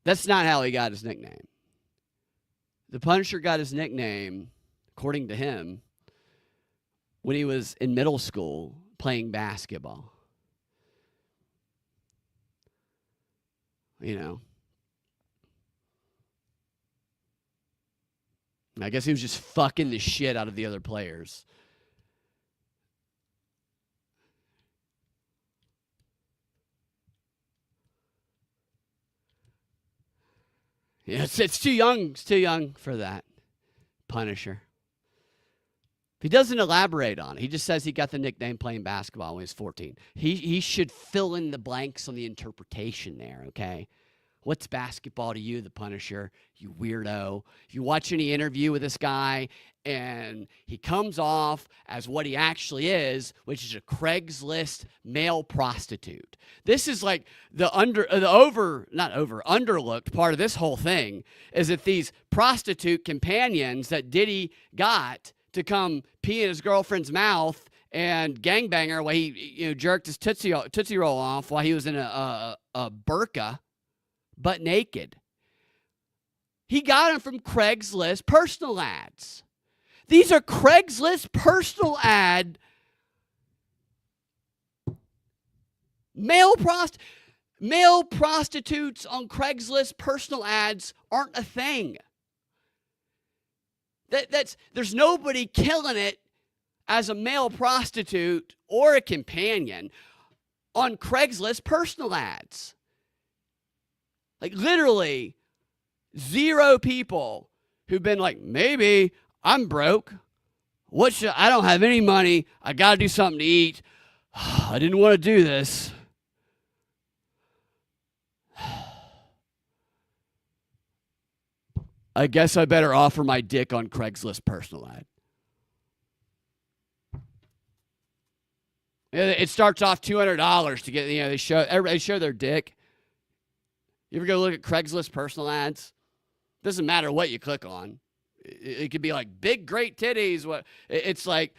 That's not how he got his nickname. The Punisher got his nickname, according to him, when he was in middle school playing basketball. I guess he was just fucking the shit out of the other players. Yeah, it's too young. It's too young for that. Punisher. He doesn't elaborate on it. He just says he got the nickname playing basketball when he was 14. He should fill in the blanks on the interpretation there, okay? What's basketball to you, the Punisher? You weirdo. If you watch any interview with this guy and he comes off as what he actually is, which is a Craigslist male prostitute. This is like underlooked part of this whole thing is that these prostitute companions that Diddy got to come pee in his girlfriend's mouth and gangbanger while he jerked his Tootsie Roll off while he was in a burqa, butt naked. He got them from Craigslist personal ads. These are Craigslist personal ad male prostitutes on Craigslist personal ads aren't a thing. There's nobody killing it as a male prostitute or a companion on Craigslist personal ads. Like literally 0 people who've been like, maybe I'm broke. I don't have any money. I got to do something to eat. I didn't want to do this. I guess I better offer my dick on Craigslist personal ad. It starts off $200 to get, everybody show their dick. You ever go look at Craigslist personal ads? Doesn't matter what you click on. It could be like big, great titties. It's like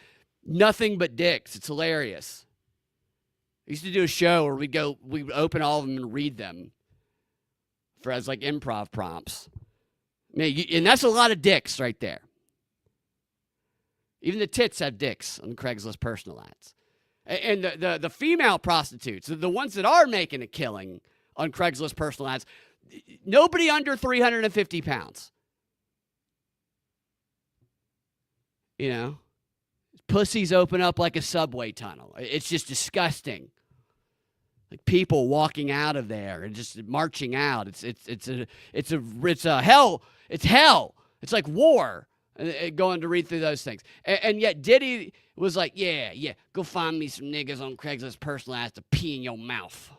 nothing but dicks. It's hilarious. I used to do a show where we'd open all of them and read them as like improv prompts. And that's a lot of dicks right there. Even the tits have dicks on Craigslist personal ads. And the female prostitutes, the ones that are making a killing on Craigslist personal ads, nobody under 350 pounds. Pussies open up like a subway tunnel. It's just disgusting. Like people walking out of there and just marching out. It's a hell. It's hell. It's like war. Going to read through those things. And yet Diddy was like, yeah, go find me some niggas on Craigslist personal ads to pee in your mouth.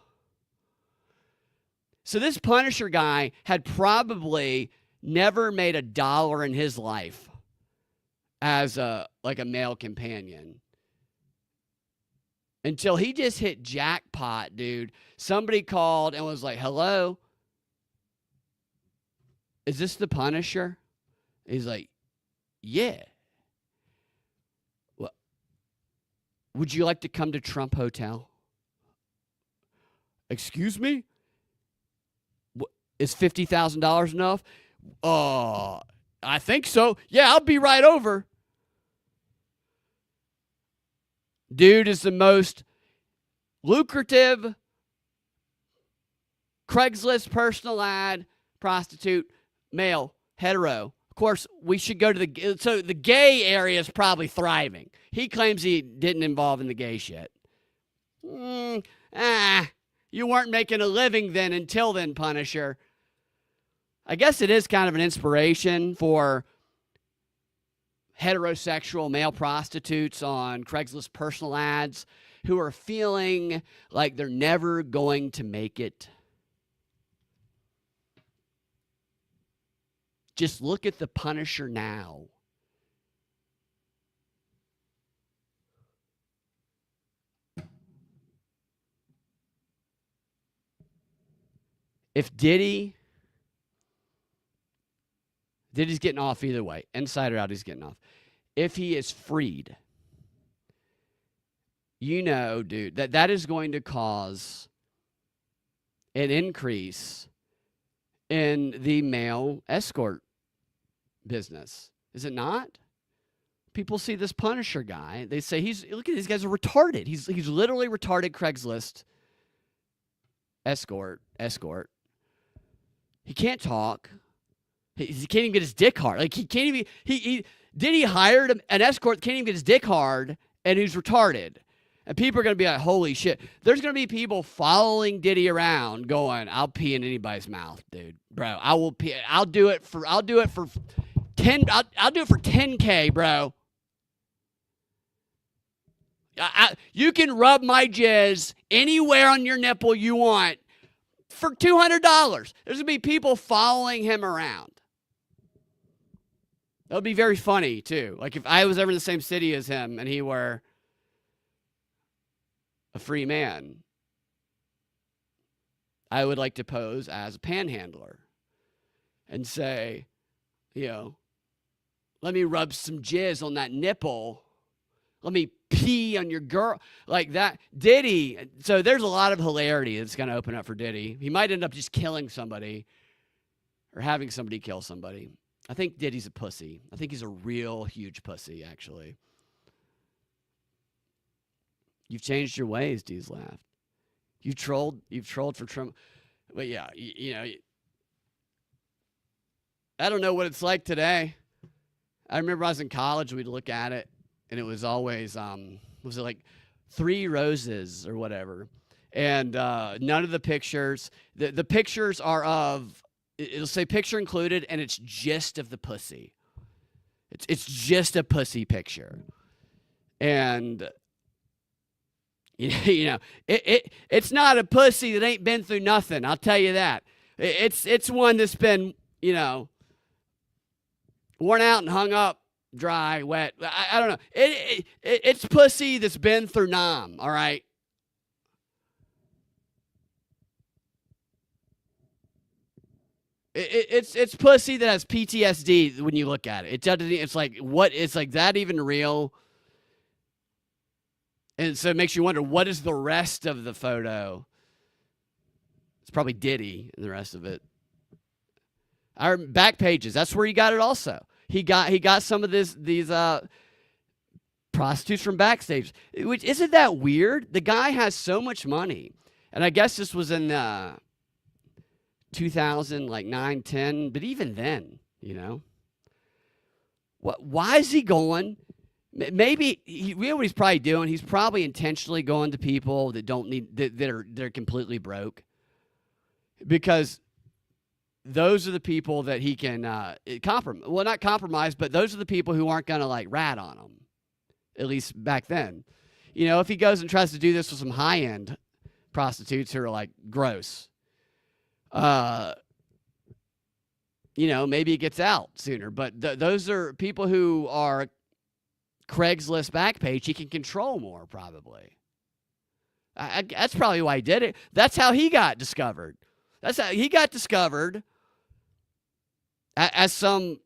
So this Punisher guy had probably never made $1 in his life as a male companion. Until he just hit jackpot, dude. Somebody called and was like, hello? Is this the Punisher? He's like, yeah. Well, would you like to come to Trump Hotel? Excuse me? Is $50,000 enough? I think so. Yeah, I'll be right over. Dude is the most lucrative Craigslist personal ad prostitute, male, hetero. Of course, we should go to the gay area is probably thriving. He claims he didn't involve in the gay shit. You weren't making a living then until then, Punisher. I guess it is kind of an inspiration for heterosexual male prostitutes on Craigslist personal ads who are feeling like they're never going to make it. Just look at the Punisher now. If Diddy's getting off either way. Inside or out, he's getting off. If he is freed, dude, that is going to cause an increase in the male escort business. Is it not? People see this Punisher guy. They say, look at these guys are retarded. He's literally retarded Craigslist escort. He can't talk. He can't even get his dick hard. Like, he can't even... Diddy hired an escort that can't even get his dick hard, and who's retarded. And people are going to be like, holy shit. There's going to be people following Diddy around going, I'll pee in anybody's mouth, dude. Bro, I will pee. I'll do it for 10... I'll do it for 10K, bro. You can rub my jizz anywhere on your nipple you want. for $200. There's going to be people following him around. That would be very funny, too. Like if I was ever in the same city as him and he were a free man, I would like to pose as a panhandler and say, let me rub some jizz on that nipple. Let me pee on your girl. Like that. Diddy. So there's a lot of hilarity that's going to open up for Diddy. He might end up just killing somebody or having somebody kill somebody. I think Diddy's a pussy. I think he's a real huge pussy, actually. You've changed your ways, D's laughed. You've trolled for Trump. But yeah, I don't know what it's like today. I remember I was in college, we'd look at it, and it was always, was it like 3 roses or whatever? And none of the pictures, the pictures are of, it'll say picture included, and it's just of the pussy. It's just a pussy picture. And it's not a pussy that ain't been through nothing. I'll tell you that. It's one that's been, worn out and hung up, dry, wet. I don't know. It's pussy that's been through Nam. All right. It's pussy that has PTSD when you look at it. It's like, what? It's like, that even real? And so it makes you wonder, what is the rest of the photo? It's probably Diddy and the rest of it. Our back pages, that's where he got it also. He got some of these prostitutes from backstage. Which, isn't that weird? The guy has so much money. And I guess this was in 2009, 10, but even then, why is he going? Maybe you know what he's probably doing. He's probably intentionally going to people that don't need they're completely broke, because those are the people that he can compromise. Well, not compromise, but those are the people who aren't going to like rat on him. At least back then, if he goes and tries to do this with some high end prostitutes who are like gross, maybe it gets out sooner. But those are people who are Craigslist back page. He can control more, probably. That's probably why he did it. That's how he got discovered. That's how he got discovered as some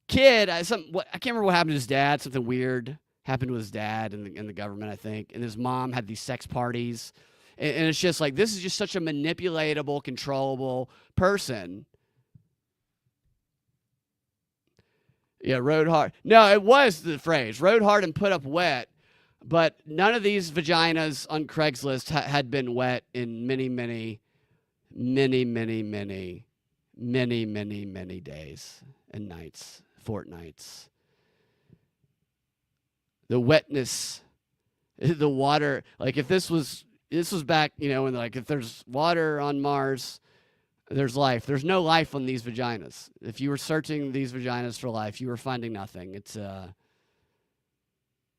kid. I can't remember what happened to his dad. Something weird happened to his dad and the government, I think. And his mom had these sex parties. And it's just like, this is just such a manipulatable, controllable person. Yeah, rode hard. No, it was the phrase. Rode hard and put up wet. But none of these vaginas on Craigslist had been wet in many, many, many, many, many, many, many, many days and nights, fortnights. The wetness, the water, like if this was back, when like if there's water on Mars, there's life. There's no life on these vaginas. If you were searching these vaginas for life, you were finding nothing. It's,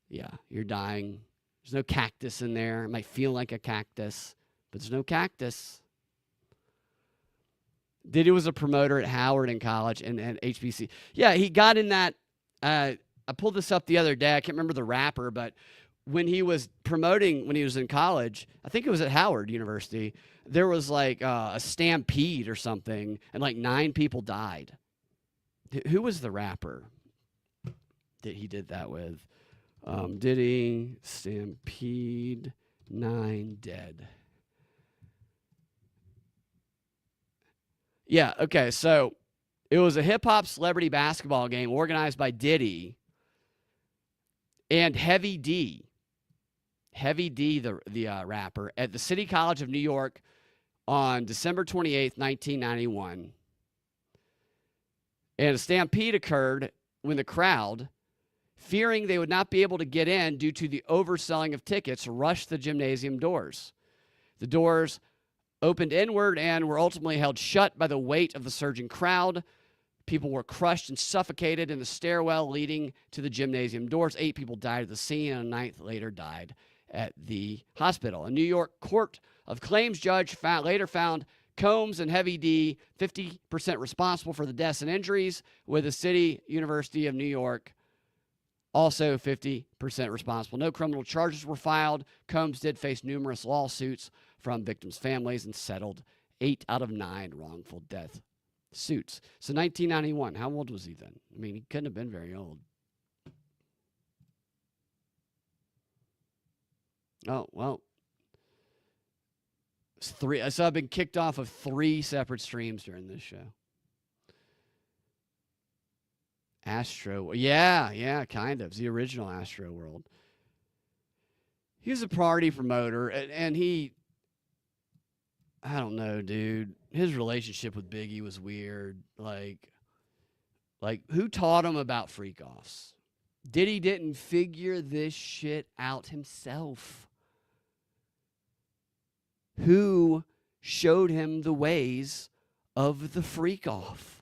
you're dying. There's no cactus in there. It might feel like a cactus, but there's no cactus. Diddy was a promoter at Howard in college and HBC. Yeah, he got in that. I pulled this up the other day. I can't remember the rapper, but when he was promoting when he was in college, I think it was at Howard University, there was like a stampede or something, and like 9 people died. Who was the rapper that he did that with? Diddy, stampede, 9 dead. Yeah, okay, so it was a hip-hop celebrity basketball game organized by Diddy and Heavy D. Heavy D, the rapper, at the City College of New York on December 28th, 1991. And a stampede occurred when the crowd, fearing they would not be able to get in due to the overselling of tickets, rushed the gymnasium doors. The doors opened inward and were ultimately held shut by the weight of the surging crowd. People were crushed and suffocated in the stairwell leading to the gymnasium doors. 8 people died at the scene, and a 9th later died at the hospital. A New York Court of Claims judge later found Combs and Heavy D 50% responsible for the deaths and injuries, with the City University of New York also 50% responsible. No criminal charges were filed. Combs did face numerous lawsuits from victims' families and settled 8 out of 9 wrongful death suits. So 1991, how old was he then? I mean, he couldn't have been very old. Oh, well. So I've been kicked off of 3 separate streams during this show. Astro. Yeah, kind of. It's the original Astro World. He was a party promoter, and he, I don't know, dude. His relationship with Biggie was weird. Like who taught him about freak-offs? Diddy didn't figure this shit out himself. Who showed him the ways of the freak-off?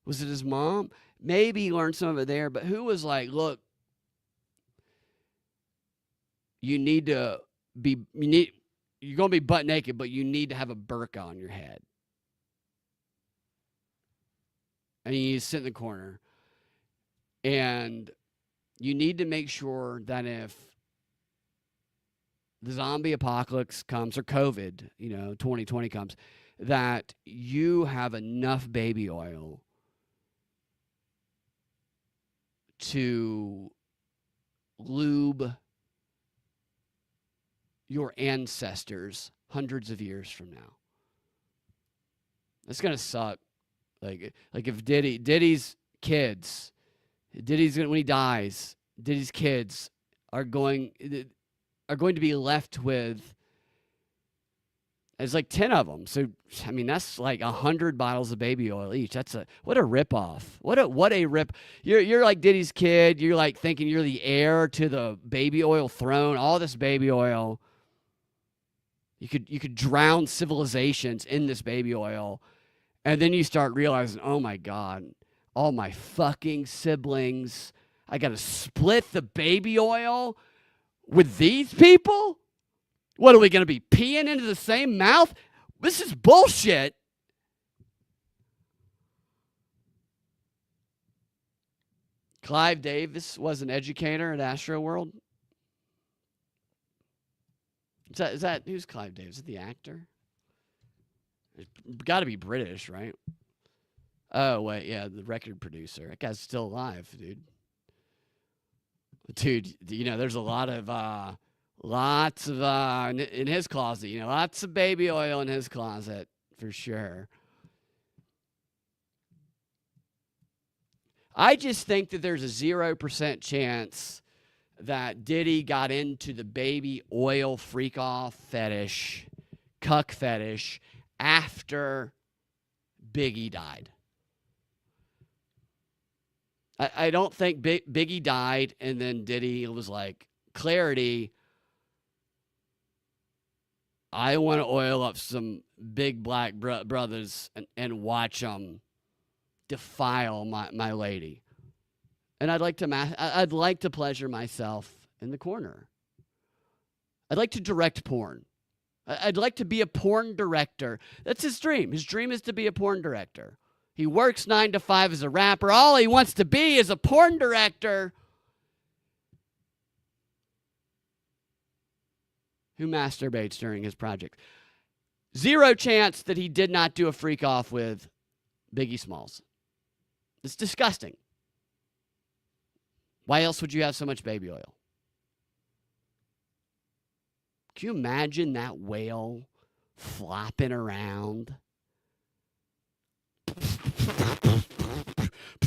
Was it his mom? Maybe he learned some of it there, but who was like, look, you're going to be butt naked, but you need to have a burqa on your head. And you sit in the corner. And you need to make sure that if the zombie apocalypse comes, or COVID, 2020 comes, that you have enough baby oil to lube your ancestors hundreds of years from now. That's going to suck. Like if Diddy's kids, when he dies, Diddy's kids are going to be left with, it's like 10 of them. So, I mean, that's like 100 bottles of baby oil each. What a ripoff. What a rip. You're like Diddy's kid. You're like thinking you're the heir to the baby oil throne, all this baby oil. You could drown civilizations in this baby oil. And then you start realizing, oh my God, all my fucking siblings, I got to split the baby oil with these people? What, are we going to be peeing into the same mouth? This is bullshit. Clive Davis was an educator at Astro World. Is that who's Clive Davis? Is it the actor? It's got to be British, right? Oh, wait, yeah, the record producer. That guy's still alive, dude. Dude, there's a lots of in his closet, lots of baby oil in his closet, for sure. I just think that there's a 0% chance that Diddy got into the baby oil freak-off fetish, cuck fetish, after Biggie died. I don't think Biggie died and then Diddy was like, clarity, I want to oil up some big black brothers and watch them defile my lady. And I'd like to pleasure myself in the corner. I'd like to direct porn. I'd like to be a porn director. That's his dream. His dream is to be a porn director. He works 9 to 5 as a rapper. All he wants to be is a porn director who masturbates during his project. 0 chance that he did not do a freak off with Biggie Smalls. It's disgusting. Why else would you have so much baby oil? Can you imagine that whale flopping around?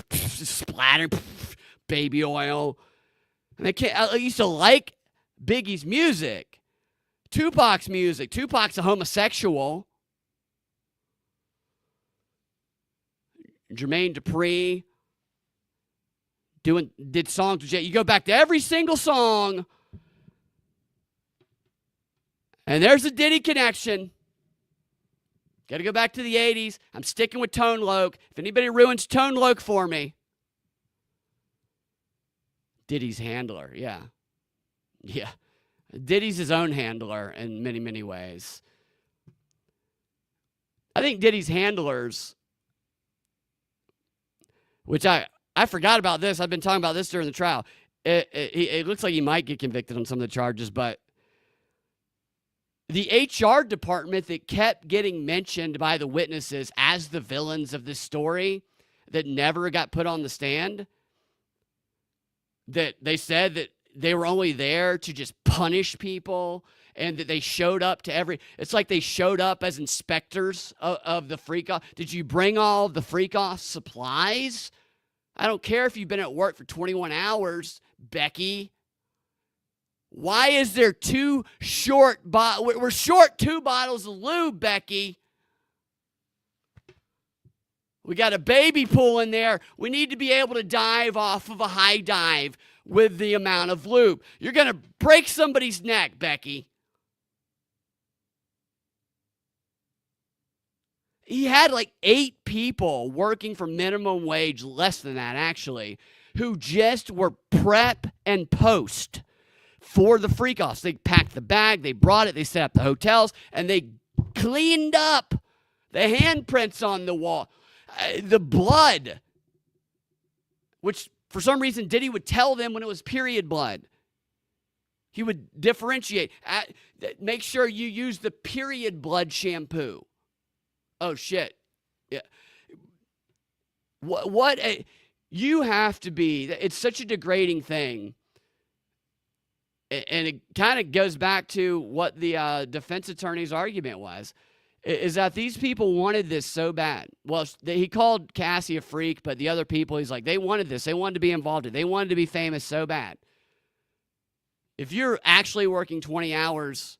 Splattering baby oil. And I used to like Biggie's music. Tupac's music. Tupac's a homosexual. Jermaine Dupri did songs with Jay. You go back to every single song, and there's a Diddy connection. Got to go back to the 80s. I'm sticking with Tone Loc. If anybody ruins Tone Loc for me, Diddy's handler, yeah. Yeah. Diddy's his own handler in many, many ways. I think Diddy's handlers, which I forgot about this. I've been talking about this during the trial. It looks like he might get convicted on some of the charges, but the HR department that kept getting mentioned by the witnesses as the villains of this story that never got put on the stand, that they said that they were only there to just punish people and that they showed up to it's like they showed up as inspectors of the freak-off. Did you bring all the freak-off supplies? I don't care if you've been at work for 21 hours, Becky. Why is there we're short 2 bottles of lube, Becky. We got a baby pool in there. We need to be able to dive off of a high dive with the amount of lube. You're going to break somebody's neck, Becky. He had like 8 people working for minimum wage, less than that actually, who just were prep and post for the freak-offs. They packed the bag, they brought it, they set up the hotels, and they cleaned up the handprints on the wall, the blood, which for some reason Diddy would tell them when it was period blood. He would differentiate. Make sure you use the period blood shampoo. Oh, shit. Yeah. You have to be, it's such a degrading thing. And it kind of goes back to what the defense attorney's argument was, is that these people wanted this so bad. Well, he called Cassie a freak, but the other people, he's like, they wanted this. They wanted to be involved in it. They wanted to be famous so bad. If you're actually working 20 hours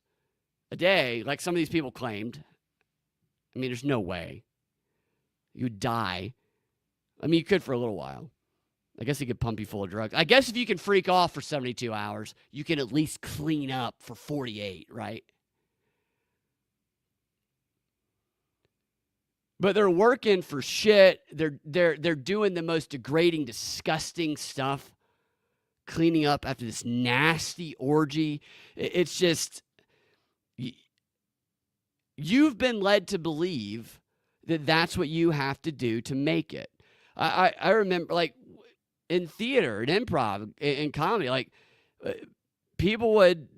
a day, like some of these people claimed, I mean, there's no way. You'd die. I mean, you could for a little while. I guess he could pump you full of drugs. I guess if you can freak off for 72 hours, you can at least clean up for 48, right? But they're working for shit. They're doing the most degrading, disgusting stuff, cleaning up after this nasty orgy. It's just, you've been led to believe that that's what you have to do to make it. I remember, like, in theater, in improv, in comedy, like, people would,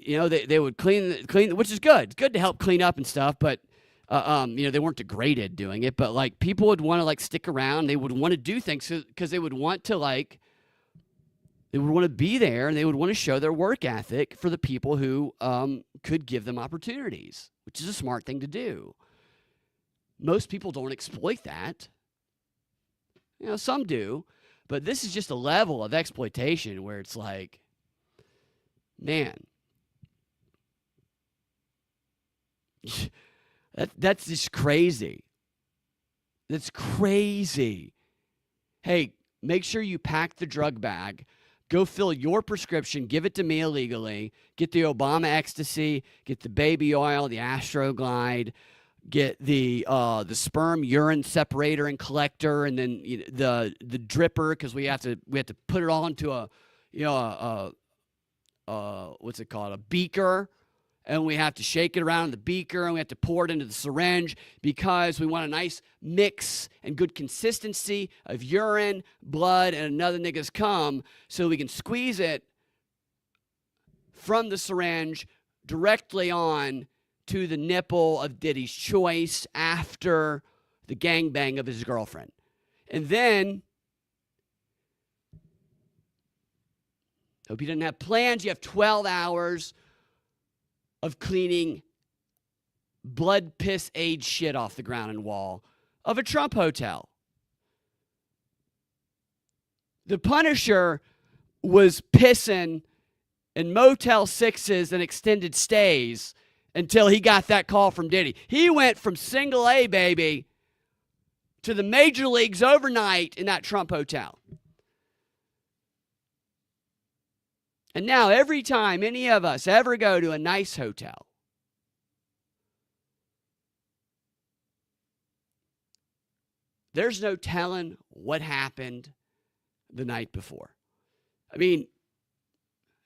they would clean, which is good. It's good to help clean up and stuff, but, they weren't degraded doing it, but, like, people would want to, like, stick around. They would want to do things because they would want to, like, they would want to be there, and they would want to show their work ethic for the people who could give them opportunities, which is a smart thing to do. Most people don't exploit that. Some do, but this is just a level of exploitation where it's like, man, that's just crazy. That's crazy. Hey, make sure you pack the drug bag. Go fill your prescription, give it to me illegally, get the Obama ecstasy, get the baby oil, the Astroglide, get the sperm urine separator and collector, and then the dripper, because we have to put it all into a what's it called, a beaker, and we have to shake it around in the beaker, and we have to pour it into the syringe because we want a nice mix and good consistency of urine, blood, and another nigga's cum, so we can squeeze it from the syringe directly on to the nipple of Diddy's choice after the gangbang of his girlfriend. And then, hope you didn't have plans, you have 12 hours of cleaning blood, piss, AIDS shit off the ground and wall of a Trump hotel. The Punisher was pissing in Motel 6s and extended stays until he got that call from Diddy. He went from single A, baby, to the major leagues overnight in that Trump hotel. And now every time any of us ever go to a nice hotel, there's no telling what happened the night before. I mean,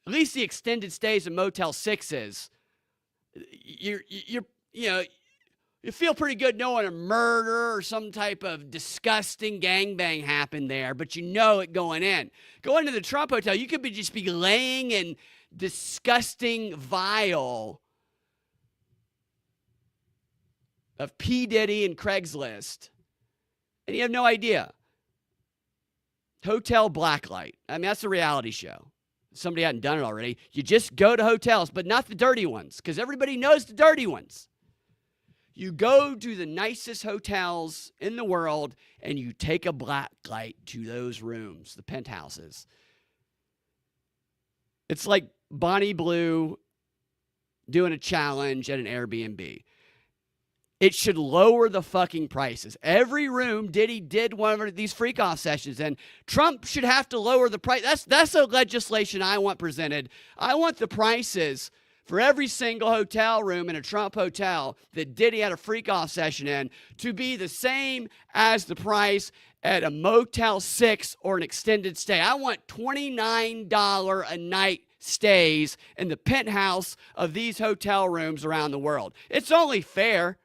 at least the extended stays in Motel 6s, you feel pretty good knowing a murder or some type of disgusting gangbang happened there, but you know it going in. Going to the Trump Hotel, you could just be laying in disgusting vial of P. Diddy and Craigslist, and you have no idea. Hotel Blacklight. I mean, that's a reality show. Somebody hadn't done it already. You just go to hotels, but not the dirty ones, because everybody knows the dirty ones. You go to the nicest hotels in the world, and you take a blacklight to those rooms, the penthouses. It's like Bonnie Blue doing a challenge at an Airbnb. It should lower the fucking prices. Every room Diddy did one of these freak-off sessions, and Trump should have to lower the price. That's a legislation I want presented. I want the prices for every single hotel room in a Trump hotel that Diddy had a freak-off session in to be the same as the price at a Motel 6 or an extended stay. I want $29 a night stays in the penthouse of these hotel rooms around the world. It's only fair.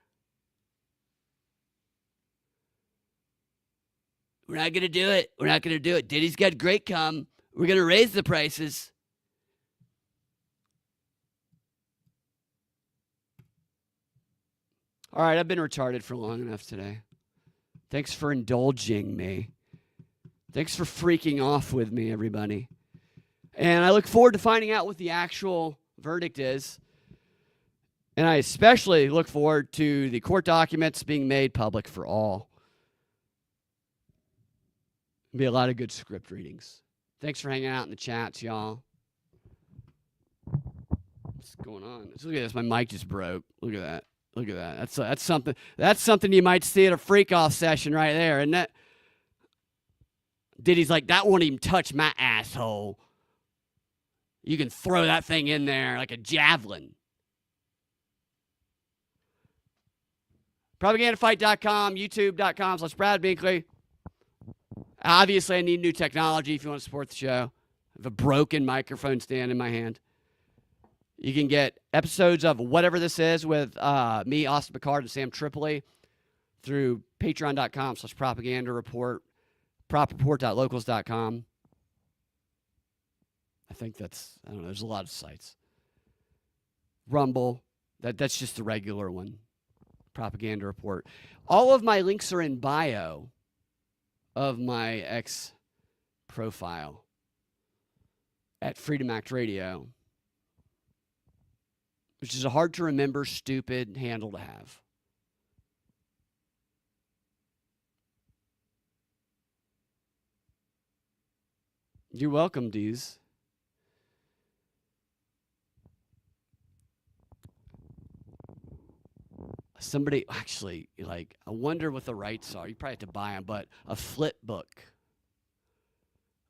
We're not going to do it. We're not going to do it. Diddy's got great cum. We're going to raise the prices. All right, I've been retarded for long enough today. Thanks for indulging me. Thanks for freaking off with me, everybody. And I look forward to finding out what the actual verdict is. And I especially look forward to the court documents being made public for all. Be a lot of good script readings. Thanks for hanging out in the chats, y'all. What's going on? Look at this. My mic just broke. Look at that. Look at that. That's something. That's something you might see at a freak-off session right there, isn't it? Diddy's like, that won't even touch my asshole. You can throw that thing in there like a javelin. Propagandafight.com, youtube.com/Brad Binkley. Obviously, I need new technology if you want to support the show. I have a broken microphone stand in my hand. You can get episodes of whatever this is with me, Austin Picard, and Sam Tripoli through patreon.com/propaganda report, propreport.locals.com. I think that's, I don't know, there's a lot of sites. Rumble, that's just the regular one. Propaganda report. All of my links are in bio of my X profile at Freedom Act Radio, which is a hard to remember, stupid handle to have. You're welcome, Deez. Somebody, actually, like, I wonder what the rights are. You probably have to buy them, but a flip book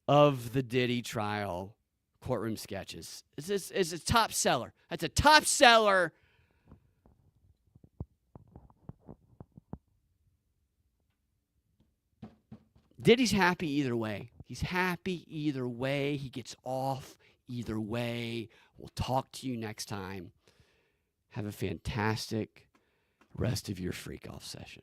of the Diddy trial courtroom sketches. It's a top seller. That's a top seller. Diddy's happy either way. He's happy either way. He gets off either way. We'll talk to you next time. Have a fantastic rest of your freak off session.